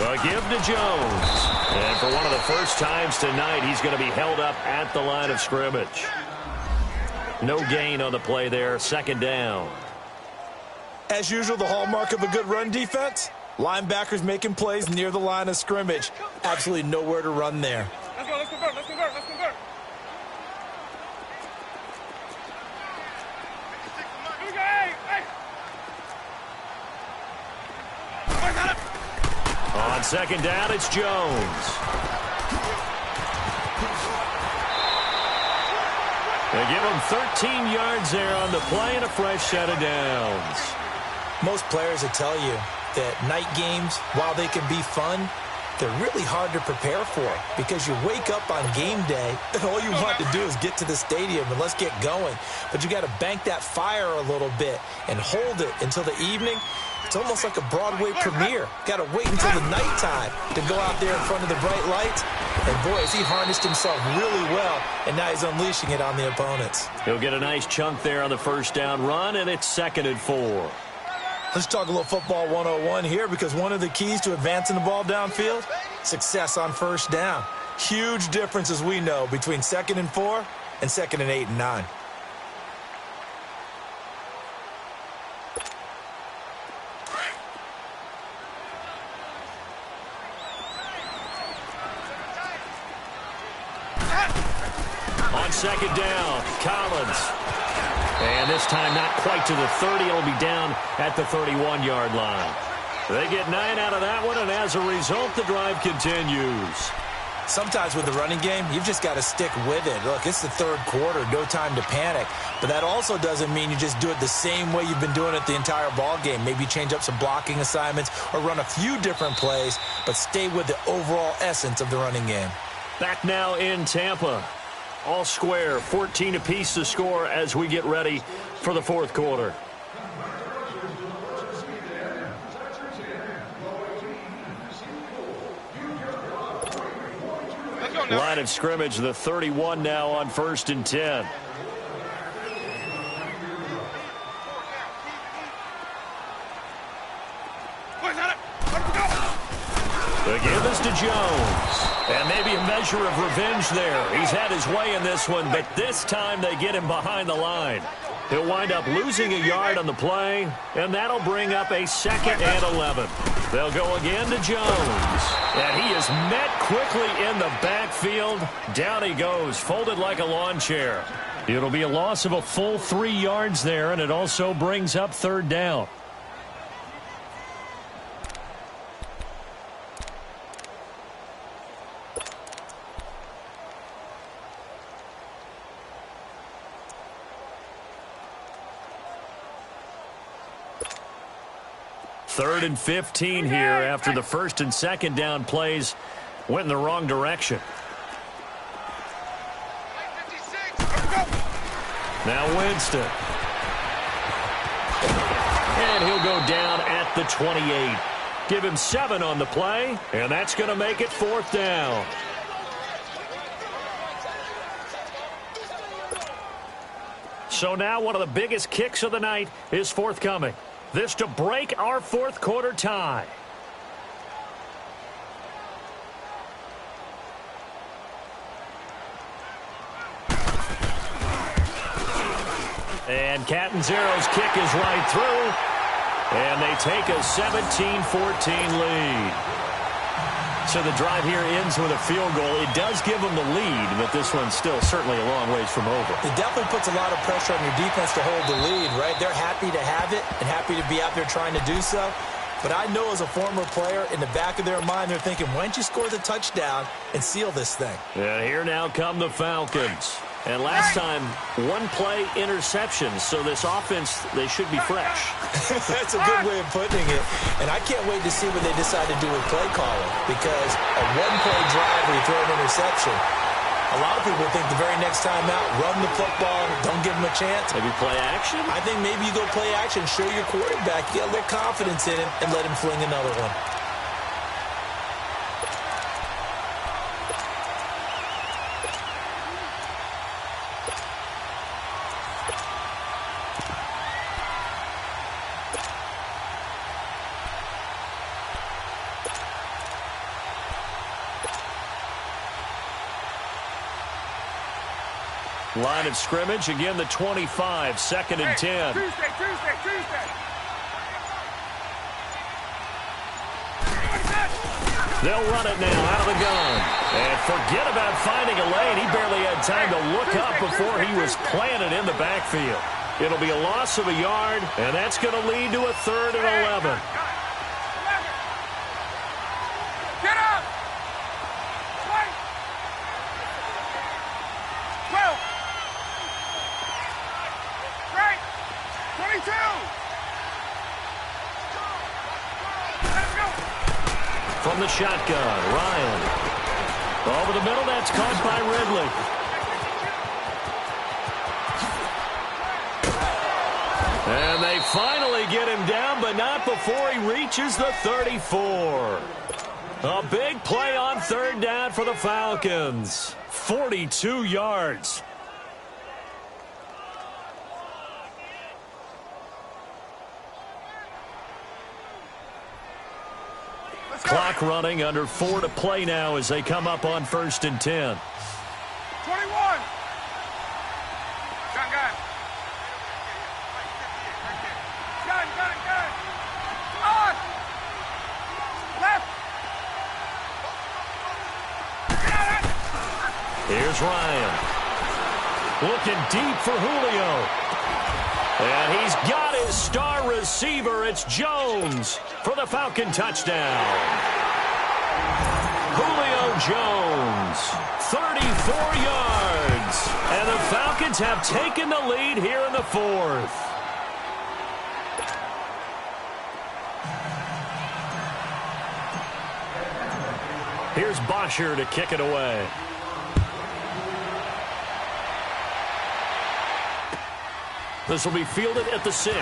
A give to Jones. And for one of the first times tonight, he's going to be held up at the line of scrimmage. No gain on the play there. Second down. As usual, the hallmark of a good run defense, linebackers making plays near the line of scrimmage. Absolutely nowhere to run there. Let's go, let's convert, let's convert, let's convert. Here we go, hey. On second down, it's Jones. They give him 13 yards there on the play and a fresh set of downs. Most players will tell you that night games, while they can be fun, they're really hard to prepare for because you wake up on game day and all you want to do is get to the stadium and let's get going. But you got to bank that fire a little bit and hold it until the evening. It's almost like a Broadway premiere. Got to wait until the nighttime to go out there in front of the bright lights. And, boy, has he harnessed himself really well, and now he's unleashing it on the opponents. He'll get a nice chunk there on the first down run, and it's 2nd and 4. Let's talk a little football 101 here, because one of the keys to advancing the ball downfield, success on first down. Huge difference, as we know, between 2nd and 4 and 2nd and 8 and 9. On 2nd down, Collins. And this time not quite to the 30. It'll be down at the 31-yard line. They get 9 out of that one, and as a result, the drive continues. Sometimes with the running game, you've just got to stick with it. Look, it's the 3rd quarter, no time to panic. But that also doesn't mean you just do it the same way you've been doing it the entire ball game. Maybe change up some blocking assignments or run a few different plays, but stay with the overall essence of the running game. Back now in Tampa. All square, 14 apiece to score as we get ready for the 4th quarter. Line of scrimmage, the 31 now on 1st and 10. The give is to Jones. And maybe a measure of revenge there. He's had his way in this one, but this time they get him behind the line. He'll wind up losing a yard on the play, and that'll bring up a 2nd and 11. They'll go again to Jones. And he is met quickly in the backfield. Down he goes, folded like a lawn chair. It'll be a loss of a full 3 yards there, and it also brings up 3rd down. Third and 15 here after the 1st and 2nd down plays went in the wrong direction. Now Winston. And he'll go down at the 28. Give him 7 on the play, and that's going to make it 4th down. So now one of the biggest kicks of the night is forthcoming. This to break our 4th quarter tie. And Catanzaro's kick is right through. And they take a 17-14 lead. So the drive here ends with a field goal. It does give them the lead, but this one's still certainly a long ways from over. It definitely puts a lot of pressure on your defense to hold the lead, right? They're happy to have it and happy to be out there trying to do so. But I know as a former player, in the back of their mind, they're thinking, why don't you score the touchdown and seal this thing? And here now come the Falcons. And last time, 1-play interception. So this offense, they should be fresh. That's a good way of putting it. And I can't wait to see what they decide to do with play calling. Because a 1-play drive where you throw an interception, a lot of people think the very next time out, run the football, don't give them a chance. Maybe play action? I think maybe you go play action, show your quarterback, get a little confidence in him, and let him fling another one. Line of scrimmage, again the 25, 2nd and 10. Tuesday. They'll run it now out of the gun. And forget about finding a lane. He barely had time to look up before he was planted in the backfield. It'll be a loss of a yard, and that's going to lead to a 3rd and 11. Get up! 12! Right! 22! Let's go! From the shotgun, Ryan. Over the middle, that's caught by Ridley. And they finally get him down, but but not before he reaches the 34. A big play on third down for the Falcons. 42 yards. Clock running, under 4 to play now as they come up on 1st and 10. 21. Gun. Gun. On. Left. Here's Ryan. Looking deep for Julio. And he's got his star receiver. It's Jones for the Falcon touchdown. Julio Jones, 34 yards. And the Falcons have taken the lead here in the 4th. Here's Bosher to kick it away. This will be fielded at the 6.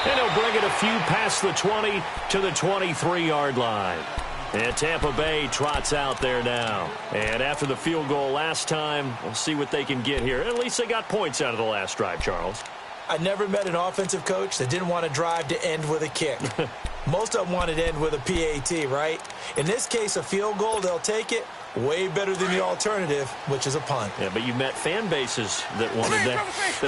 And he'll bring it a few past the 20 to the 23-yard line. And Tampa Bay trots out there now. And after the field goal last time, we'll see what they can get here. At least they got points out of the last drive, Charles. I never met an offensive coach that didn't want to drive to end with a kick. Most of them wanted to end with a PAT, right? In this case, a field goal, they'll take it. Way better than the alternative, which is a punt. Yeah, but you've met fan bases that wanted that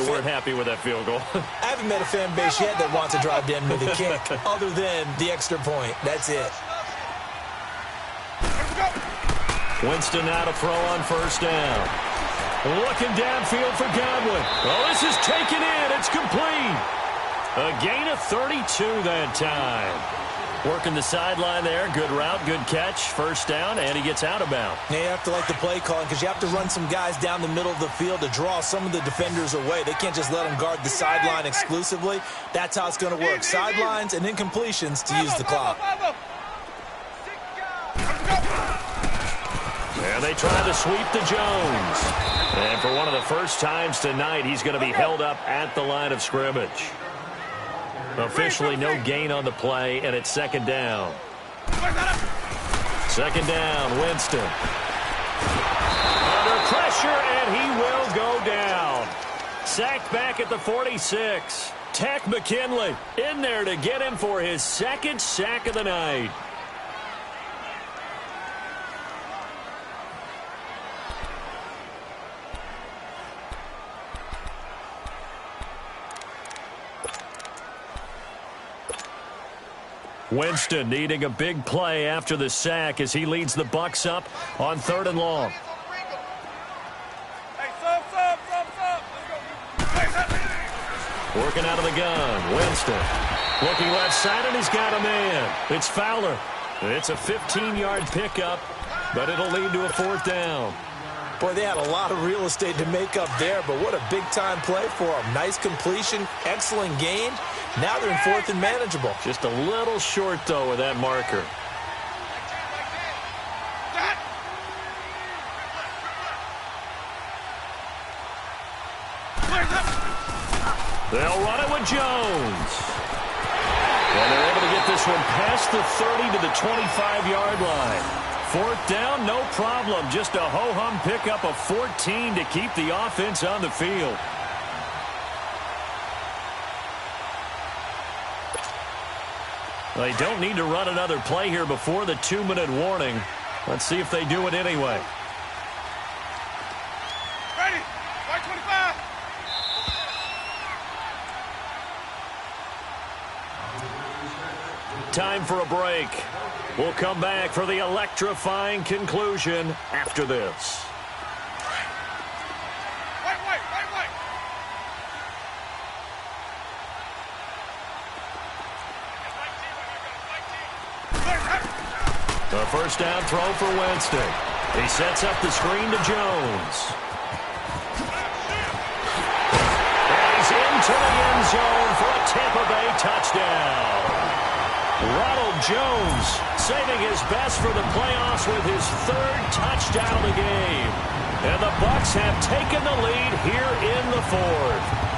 weren't happy with that field goal. I haven't met a fan base yet that wants to drive to end with a kick, other than the extra point. That's it. Winston now to throw on 1st down. Looking downfield for Godwin. Oh, this is taken in. It's complete. A gain of 32 that time. Working the sideline there. Good route, good catch. 1st down, and he gets out of bounds. Now you have to like the play calling because you have to run some guys down the middle of the field to draw some of the defenders away. They can't just let them guard the sideline exclusively. That's how it's going to work. Sidelines and then completions to use the clock. And they try to sweep to Jones. And for one of the first times tonight, he's going to be held up at the line of scrimmage. Officially no gain on the play, and it's 2nd down. 2nd down, Winston. Under pressure, and he will go down. Sacked back at the 46. Tech McKinley in there to get him for his 2nd sack of the night. Winston needing a big play after the sack as he leads the Bucs up on 3rd and long. Working out of the gun, Winston. Looking left side, and he's got a man. It's Fowler. It's a 15-yard pickup, but it'll lead to a 4th down. Boy, they had a lot of real estate to make up there, but what a big-time play for them. Nice completion, excellent gain. Now they're in 4th and manageable. Just a little short, though, with that marker. They'll run it with Jones. And they're able to get this one past the 30 to the 25-yard line. 4th down, no problem. Just a ho-hum pickup of 14 to keep the offense on the field. They don't need to run another play here before the 2-minute warning. Let's see if they do it anyway. Ready. White 25. Time for a break. We'll come back for the electrifying conclusion after this. The 1st down throw for Winston. He sets up the screen to Jones. And he's into the end zone for a Tampa Bay touchdown. Ronald Jones saving his best for the playoffs with his 3rd touchdown of the game. And the Bucs have taken the lead here in the 4th.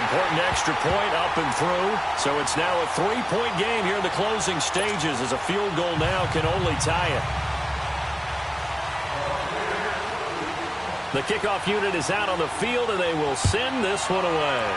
important extra point up and through. So it's now a 3-point game here in the closing stages, as a field goal now can only tie it. The kickoff unit is out on the field, and they will send this one away.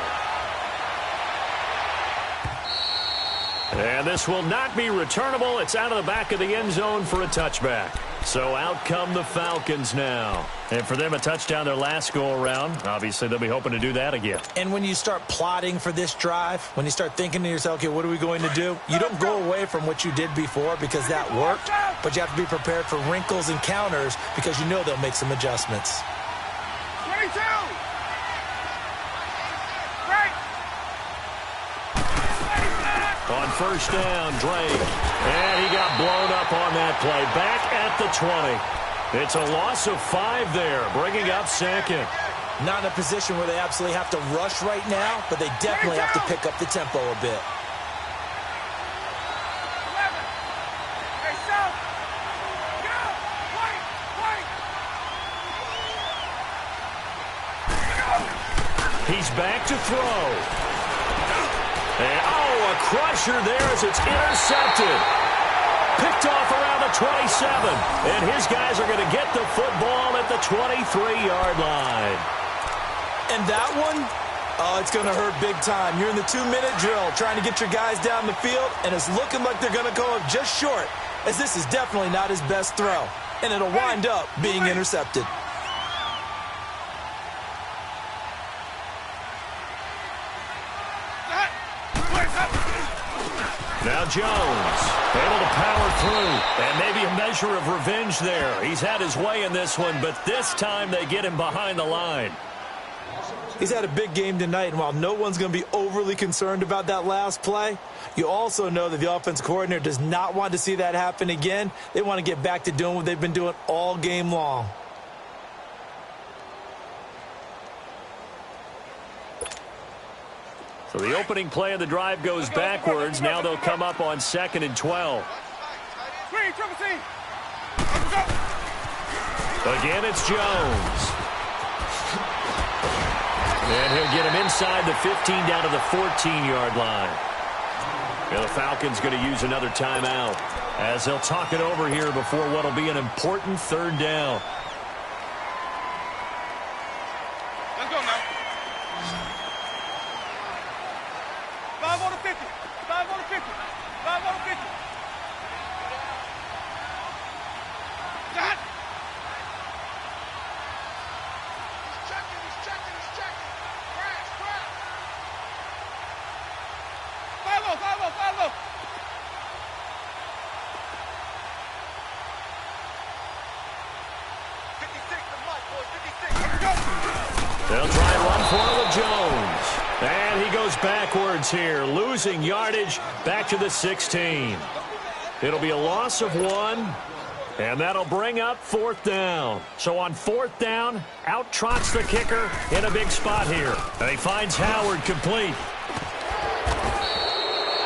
And this will not be returnable. It's out of the back of the end zone for a touchback. So out come the Falcons now. And for them, a touchdown their last go-around. Obviously, they'll be hoping to do that again. And when you start plotting for this drive, when you start thinking to yourself, okay, what are we going to do? You don't go away from what you did before because that worked, but you have to be prepared for wrinkles and counters because you know they'll make some adjustments. 22! On first down, Drake. And he got blown up on that play. Back at the 20. It's a loss of 5 there, bringing up second. Not in a position where they absolutely have to rush right now, but they definitely have to pick up the tempo a bit. 11. Hey, South. Get up. Wait. He's back to throw. And, a crusher there as it's intercepted. Picked off around the 27. And his guys are going to get the football at the 23-yard line. And that one, it's going to hurt big time. You're in the 2-minute drill trying to get your guys down the field, and it's looking like they're going to go up just short, as this is definitely not his best throw. And it'll wind up being intercepted. Now Jones, able to power through, and maybe a measure of revenge there. He's had his way in this one, but this time they get him behind the line. He's had a big game tonight, and while no one's going to be overly concerned about that last play, you also know that the offense coordinator does not want to see that happen again. They want to get back to doing what they've been doing all game long. So the opening play of the drive goes backwards. Now they'll come up on 2nd and 12. Screen, triple team. Again, it's Jones. And he'll get him inside the 15 down to the 14-yard line. And the Falcons going to use another timeout as they'll talk it over here before what will be an important 3rd down. Let's go now. 5 on the 50. 5 on the 50. 5 on the 50. Got it. He's checking. Crash. 5-0. 56, the mic, boys, 56. Let's go. They'll try and run for it with Jones. And he goes backwards here, losing yardage back to the 16. It'll be a loss of 1, and that'll bring up 4th down. So on 4th down, out trots the kicker in a big spot here. And he finds Howard complete.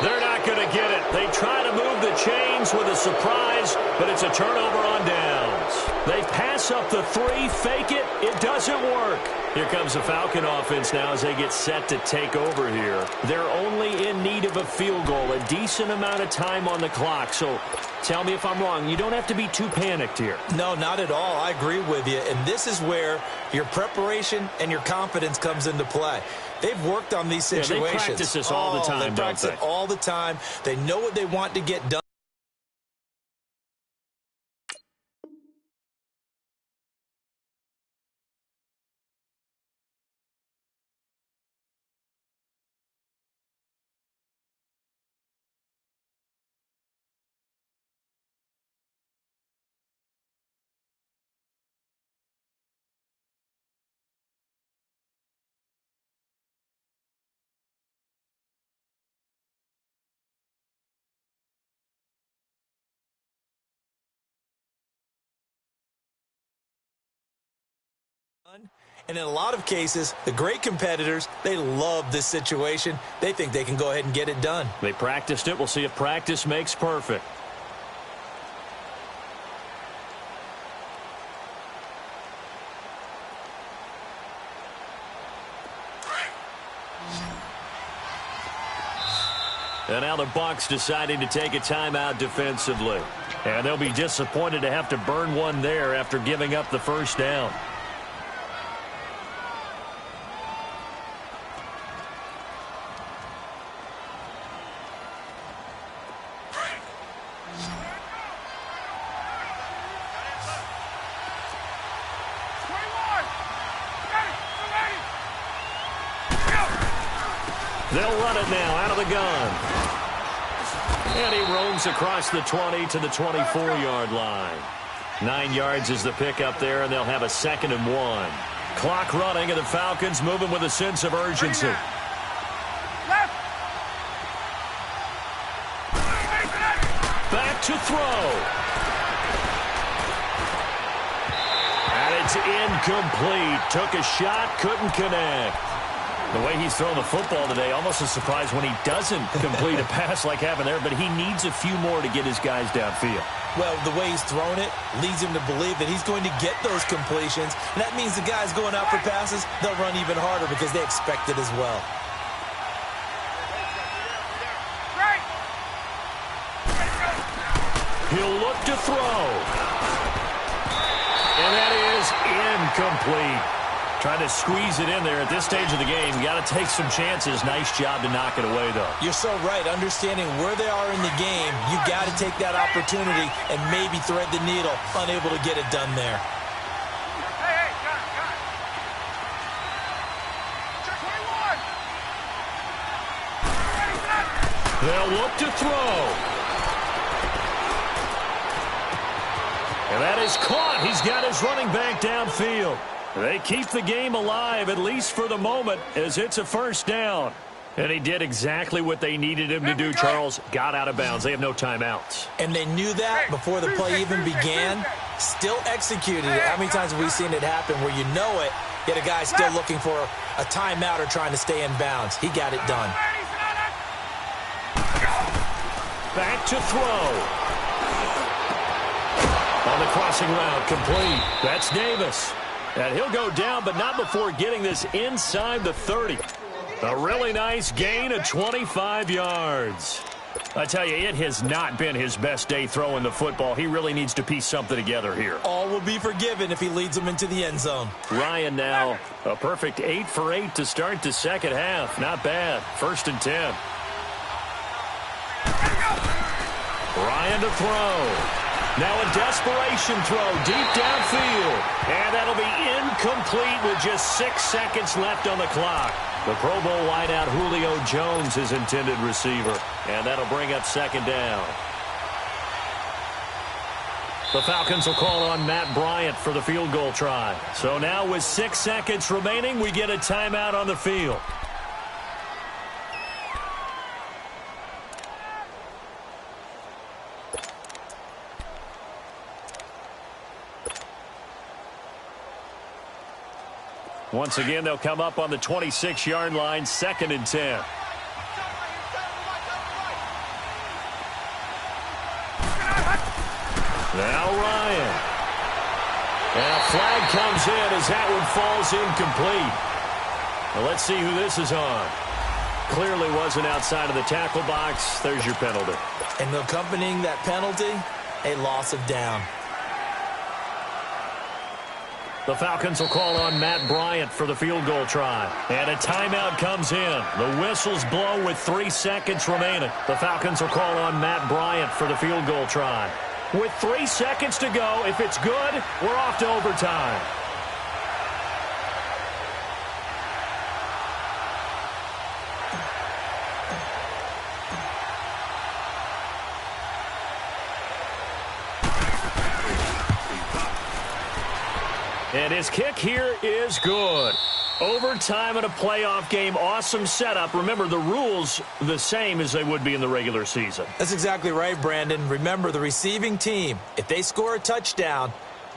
They're not going to get it. They try to move the chains with a surprise, but it's a turnover on downs. They pass up the 3, fake it. It doesn't work. Here comes the Falcon offense now as they get set to take over here. They're only in need of a field goal, a decent amount of time on the clock. So tell me if I'm wrong. You don't have to be too panicked here. No, not at all. I agree with you. And this is where your preparation and your confidence comes into play. They've worked on these situations. Yeah, they practice this all the time, they practice it all the time. They know what they want to get done. And in a lot of cases, the great competitors, they love this situation. They think they can go ahead and get it done. They practiced it. We'll see if practice makes perfect. And now the Bucs deciding to take a timeout defensively. And they'll be disappointed to have to burn one there after giving up the first down. They'll run it now out of the gun. And he roams across the 20 to the 24-yard line. 9 yards is the pickup there, and they'll have a 2nd and 1. Clock running, and the Falcons moving with a sense of urgency. Back to throw. And it's incomplete. Took a shot, couldn't connect. The way he's throwing the football today, almost a surprise when he doesn't complete a pass like happened there, but he needs a few more to get his guys downfield. Well, the way he's thrown it leads him to believe that he's going to get those completions, and that means the guys going out for passes, they'll run even harder because they expect it as well. He'll look to throw. And that is incomplete. Trying to squeeze it in there at this stage of the game. Got to take some chances. Nice job to knock it away, though. You're so right. Understanding where they are in the game, you got to take that opportunity and maybe thread the needle. Unable to get it done there. Hey, got it. Check 21. They'll look to throw. And that is caught. He's got his running back downfield. They keep the game alive, at least for the moment, as it's a first down. And he did exactly what they needed him to do, Charles. Got out of bounds. They have no timeouts. And they knew that before the play even began. Still executed it. How many times have we seen it happen where you know it, yet a guy still looking for a timeout or trying to stay in bounds? He got it done. Back to throw. On the crossing route, complete. That's Davis. And he'll go down, but not before getting this inside the 30. A really nice gain of 25 yards. I tell you, it has not been his best day throwing the football. He really needs to piece something together here. All will be forgiven if he leads them into the end zone. Ryan now, a perfect 8 for 8 to start the second half. Not bad. 1st and 10. Ryan to throw. Now a desperation throw deep downfield. And that'll be incomplete with just 6 seconds left on the clock. The Pro Bowl wideout Julio Jones, his intended receiver. And that'll bring up 2nd down. The Falcons will call on Matt Bryant for the field goal try. So now with 6 seconds remaining, we get a timeout on the field. Once again, they'll come up on the 26-yard line, 2nd and 10. Now Ryan. And a flag comes in as that one falls incomplete. Well, let's see who this is on. Clearly wasn't outside of the tackle box. There's your penalty. And accompanying that penalty, a loss of down. The Falcons will call on Matt Bryant for the field goal try. And a timeout comes in. The whistle's blown with 3 seconds remaining. The Falcons will call on Matt Bryant for the field goal try. With 3 seconds to go, if it's good, we're off to overtime. And his kick here is good. Overtime in a playoff game. Awesome setup. Remember, the rules the same as they would be in the regular season. That's exactly right, Brandon. Remember, the receiving team, if they score a touchdown,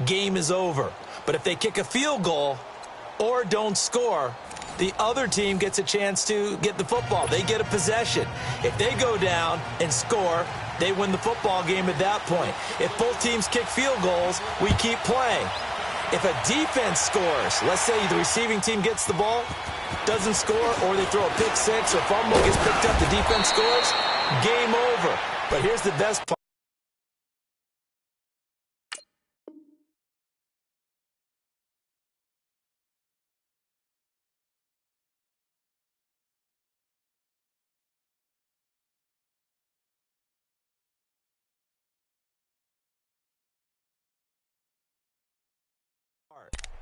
game is over. But if they kick a field goal or don't score, the other team gets a chance to get the football. They get a possession. If they go down and score, they win the football game at that point. If both teams kick field goals, we keep playing. If a defense scores, let's say the receiving team gets the ball, doesn't score, or they throw a pick six or fumble, gets picked up, the defense scores, game over. But here's the best part.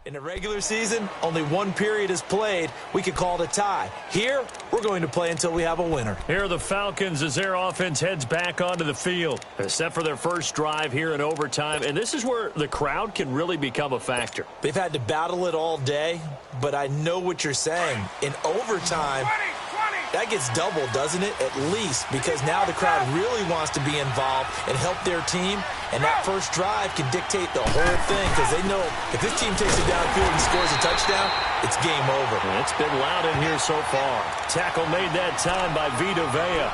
In the regular season, only one period is played. We could call it a tie. Here, we're going to play until we have a winner. Here are the Falcons as their offense heads back onto the field. They're set for their first drive here in overtime, and this is where the crowd can really become a factor. They've had to battle it all day, but I know what you're saying. In overtime, that gets doubled, doesn't it? At least, because now the crowd really wants to be involved and help their team, and that first drive can dictate the whole thing because they know if this team takes it downfield and scores a touchdown, it's game over. And it's been loud in here so far. Tackle made that time by Vita Vea.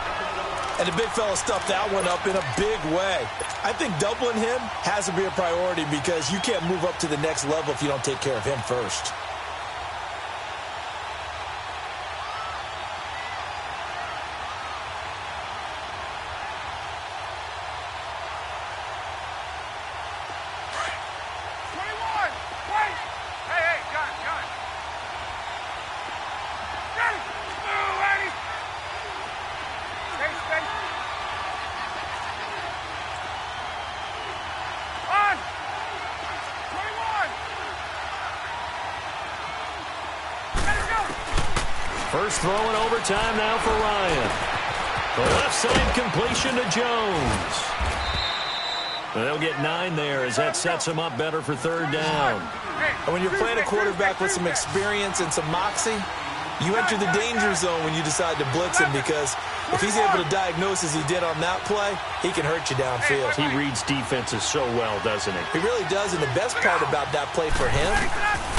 And the big fella stuffed that one up in a big way. I think doubling him has to be a priority because you can't move up to the next level if you don't take care of him first. First throw in overtime now for Ryan. The left side completion to Jones. They'll get 9 there as that sets him up better for third down. And when you're playing a quarterback with some experience and some moxie, you enter the danger zone when you decide to blitz him because if he's able to diagnose as he did on that play, he can hurt you downfield. He reads defenses so well, doesn't he? He really does, and the best part about that play for him,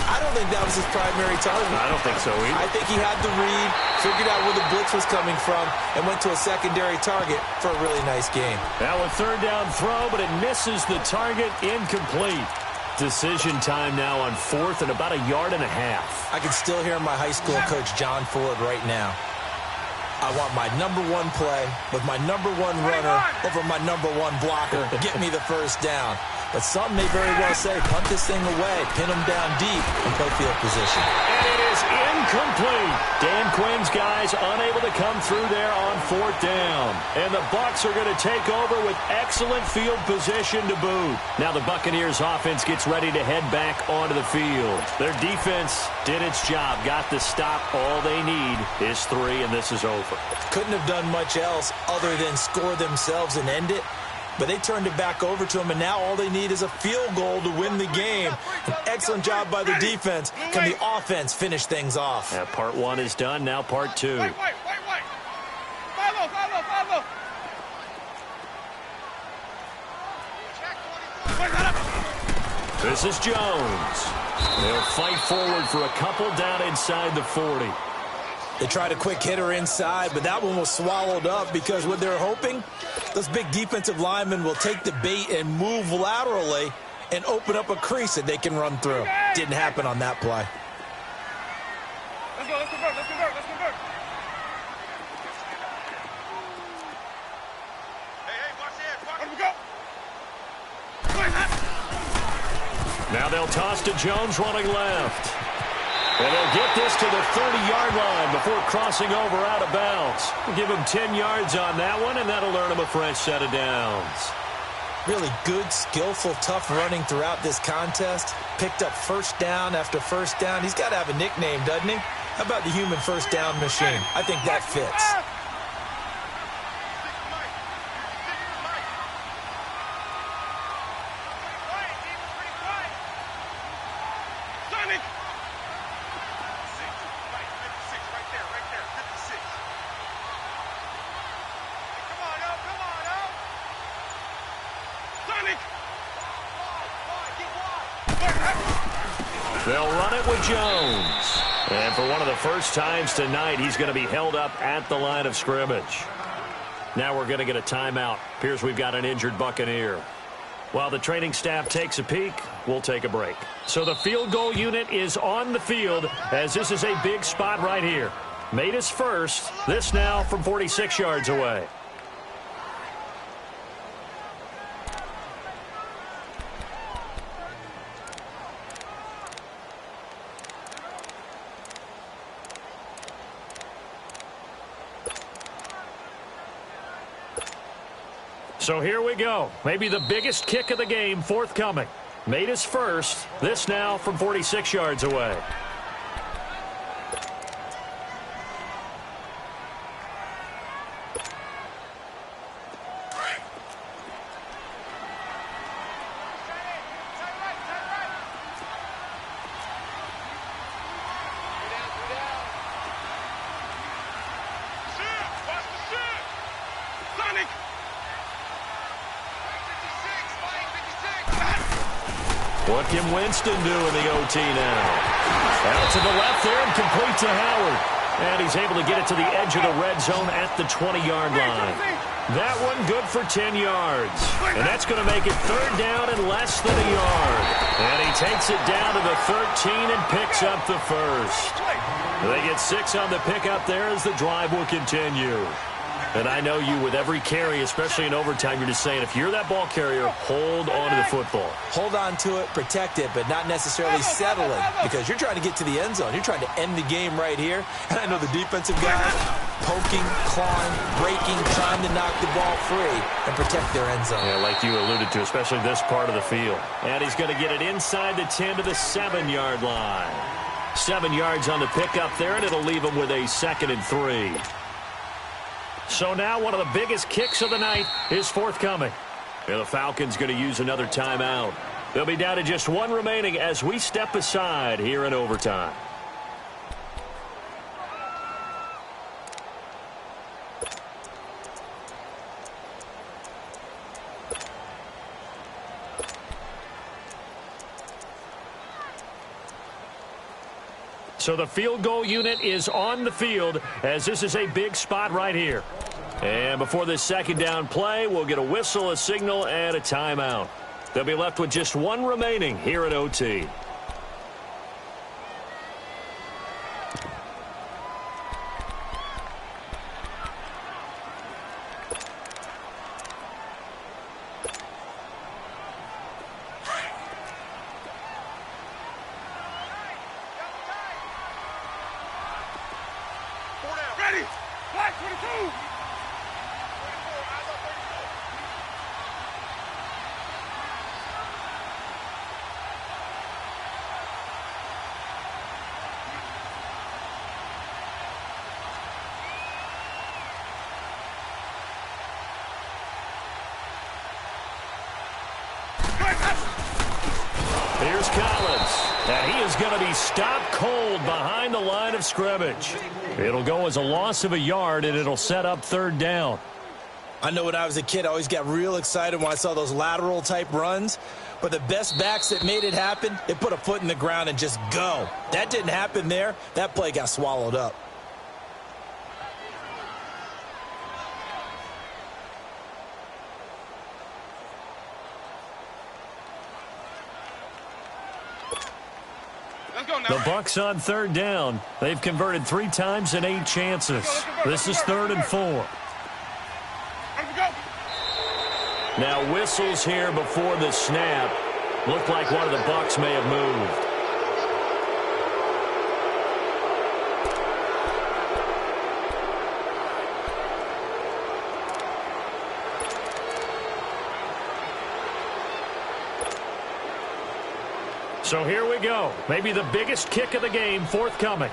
I don't think that was his primary target. I don't think so either. I think he had the read, figured out where the blitz was coming from, and went to a secondary target for a really nice game. Now a third down throw, but it misses the target, incomplete. Decision time now on fourth and about 1.5 yards. I can still hear my high school coach, John Ford, right now. I want my number one play with my number one runner over my number one blocker. Get me the first down. But some may very well say, punt this thing away, pin them down deep, and play field position. And it is incomplete. Dan Quinn's guys unable to come through there on fourth down. And the Bucs are going to take over with excellent field position to boot. Now the Buccaneers offense gets ready to head back onto the field. Their defense did its job, got the stop. All they need is 3, and this is over. Couldn't have done much else other than score themselves and end it. But they turned it back over to him, and now all they need is a field goal to win the game. An excellent job by the defense. Can the offense finish things off? Yeah, part 1 is done. Now part 2. Wait. Follow. This is Jones. They'll fight forward for a couple down inside the 40. They tried a quick hitter inside, but that one was swallowed up because what they're hoping, those big defensive linemen will take the bait and move laterally and open up a crease that they can run through. Didn't happen on that play. Let's go. Let's convert. Hey, watch the head. Now they'll toss to Jones running left. And they'll get this to the 30-yard line before crossing over out of bounds. We'll give him 10 yards on that one, and that'll earn him a fresh set of downs. Really good, skillful, tough running throughout this contest. Picked up first down after first down. He's got to have a nickname, doesn't he? How about the human first down machine? I think that fits. They'll run it with Jones. And for one of the first times tonight, he's going to be held up at the line of scrimmage. Now we're going to get a timeout. Appears we've got an injured Buccaneer. While the training staff takes a peek, we'll take a break. So the field goal unit is on the field as this is a big spot right here. Made his first. This now from 46 yards away. So here we go. Maybe the biggest kick of the game forthcoming. Made his first. This now from 46 yards away. What can Winston do in the OT now? Out to the left there and complete to Howard. And he's able to get it to the edge of the red zone at the 20-yard line. That one good for 10 yards. And that's going to make it third down and less than a yard. And he takes it down to the 13 and picks up the first. They get 6 on the pickup there as the drive will continue. And I know you, with every carry, especially in overtime, you're just saying, if you're that ball carrier, hold on to the football. Hold on to it, protect it, but not necessarily settle it, because you're trying to get to the end zone. You're trying to end the game right here. And I know the defensive guys poking, clawing, breaking, trying to knock the ball free and protect their end zone. Yeah, like you alluded to, especially this part of the field. And he's going to get it inside the 10 to the 7-yard line. 7 yards on the pickup there, and it'll leave him with a 2nd and 3. So now one of the biggest kicks of the night is forthcoming. And the Falcons going to use another timeout. They'll be down to just 1 remaining as we step aside here in overtime. So the field goal unit is on the field as this is a big spot right here. And before this second down play, we'll get a whistle, a signal, and a timeout. They'll be left with just 1 remaining here at OT. Ready! Flag 22! Here's Collins, and he is going to be stopped cold behind the line of scrimmage. It'll go as a loss of a yard, and it'll set up 3rd down. I know when I was a kid, I always got real excited when I saw those lateral-type runs. But the best backs that made it happen, they put a foot in the ground and just go. That didn't happen there. That play got swallowed up. The Bucs on 3rd down. They've converted 3 times in 8 chances. This is 3rd and 4. Now whistles here before the snap. Looked like one of the Bucs may have moved. So here we go. Maybe the biggest kick of the game forthcoming.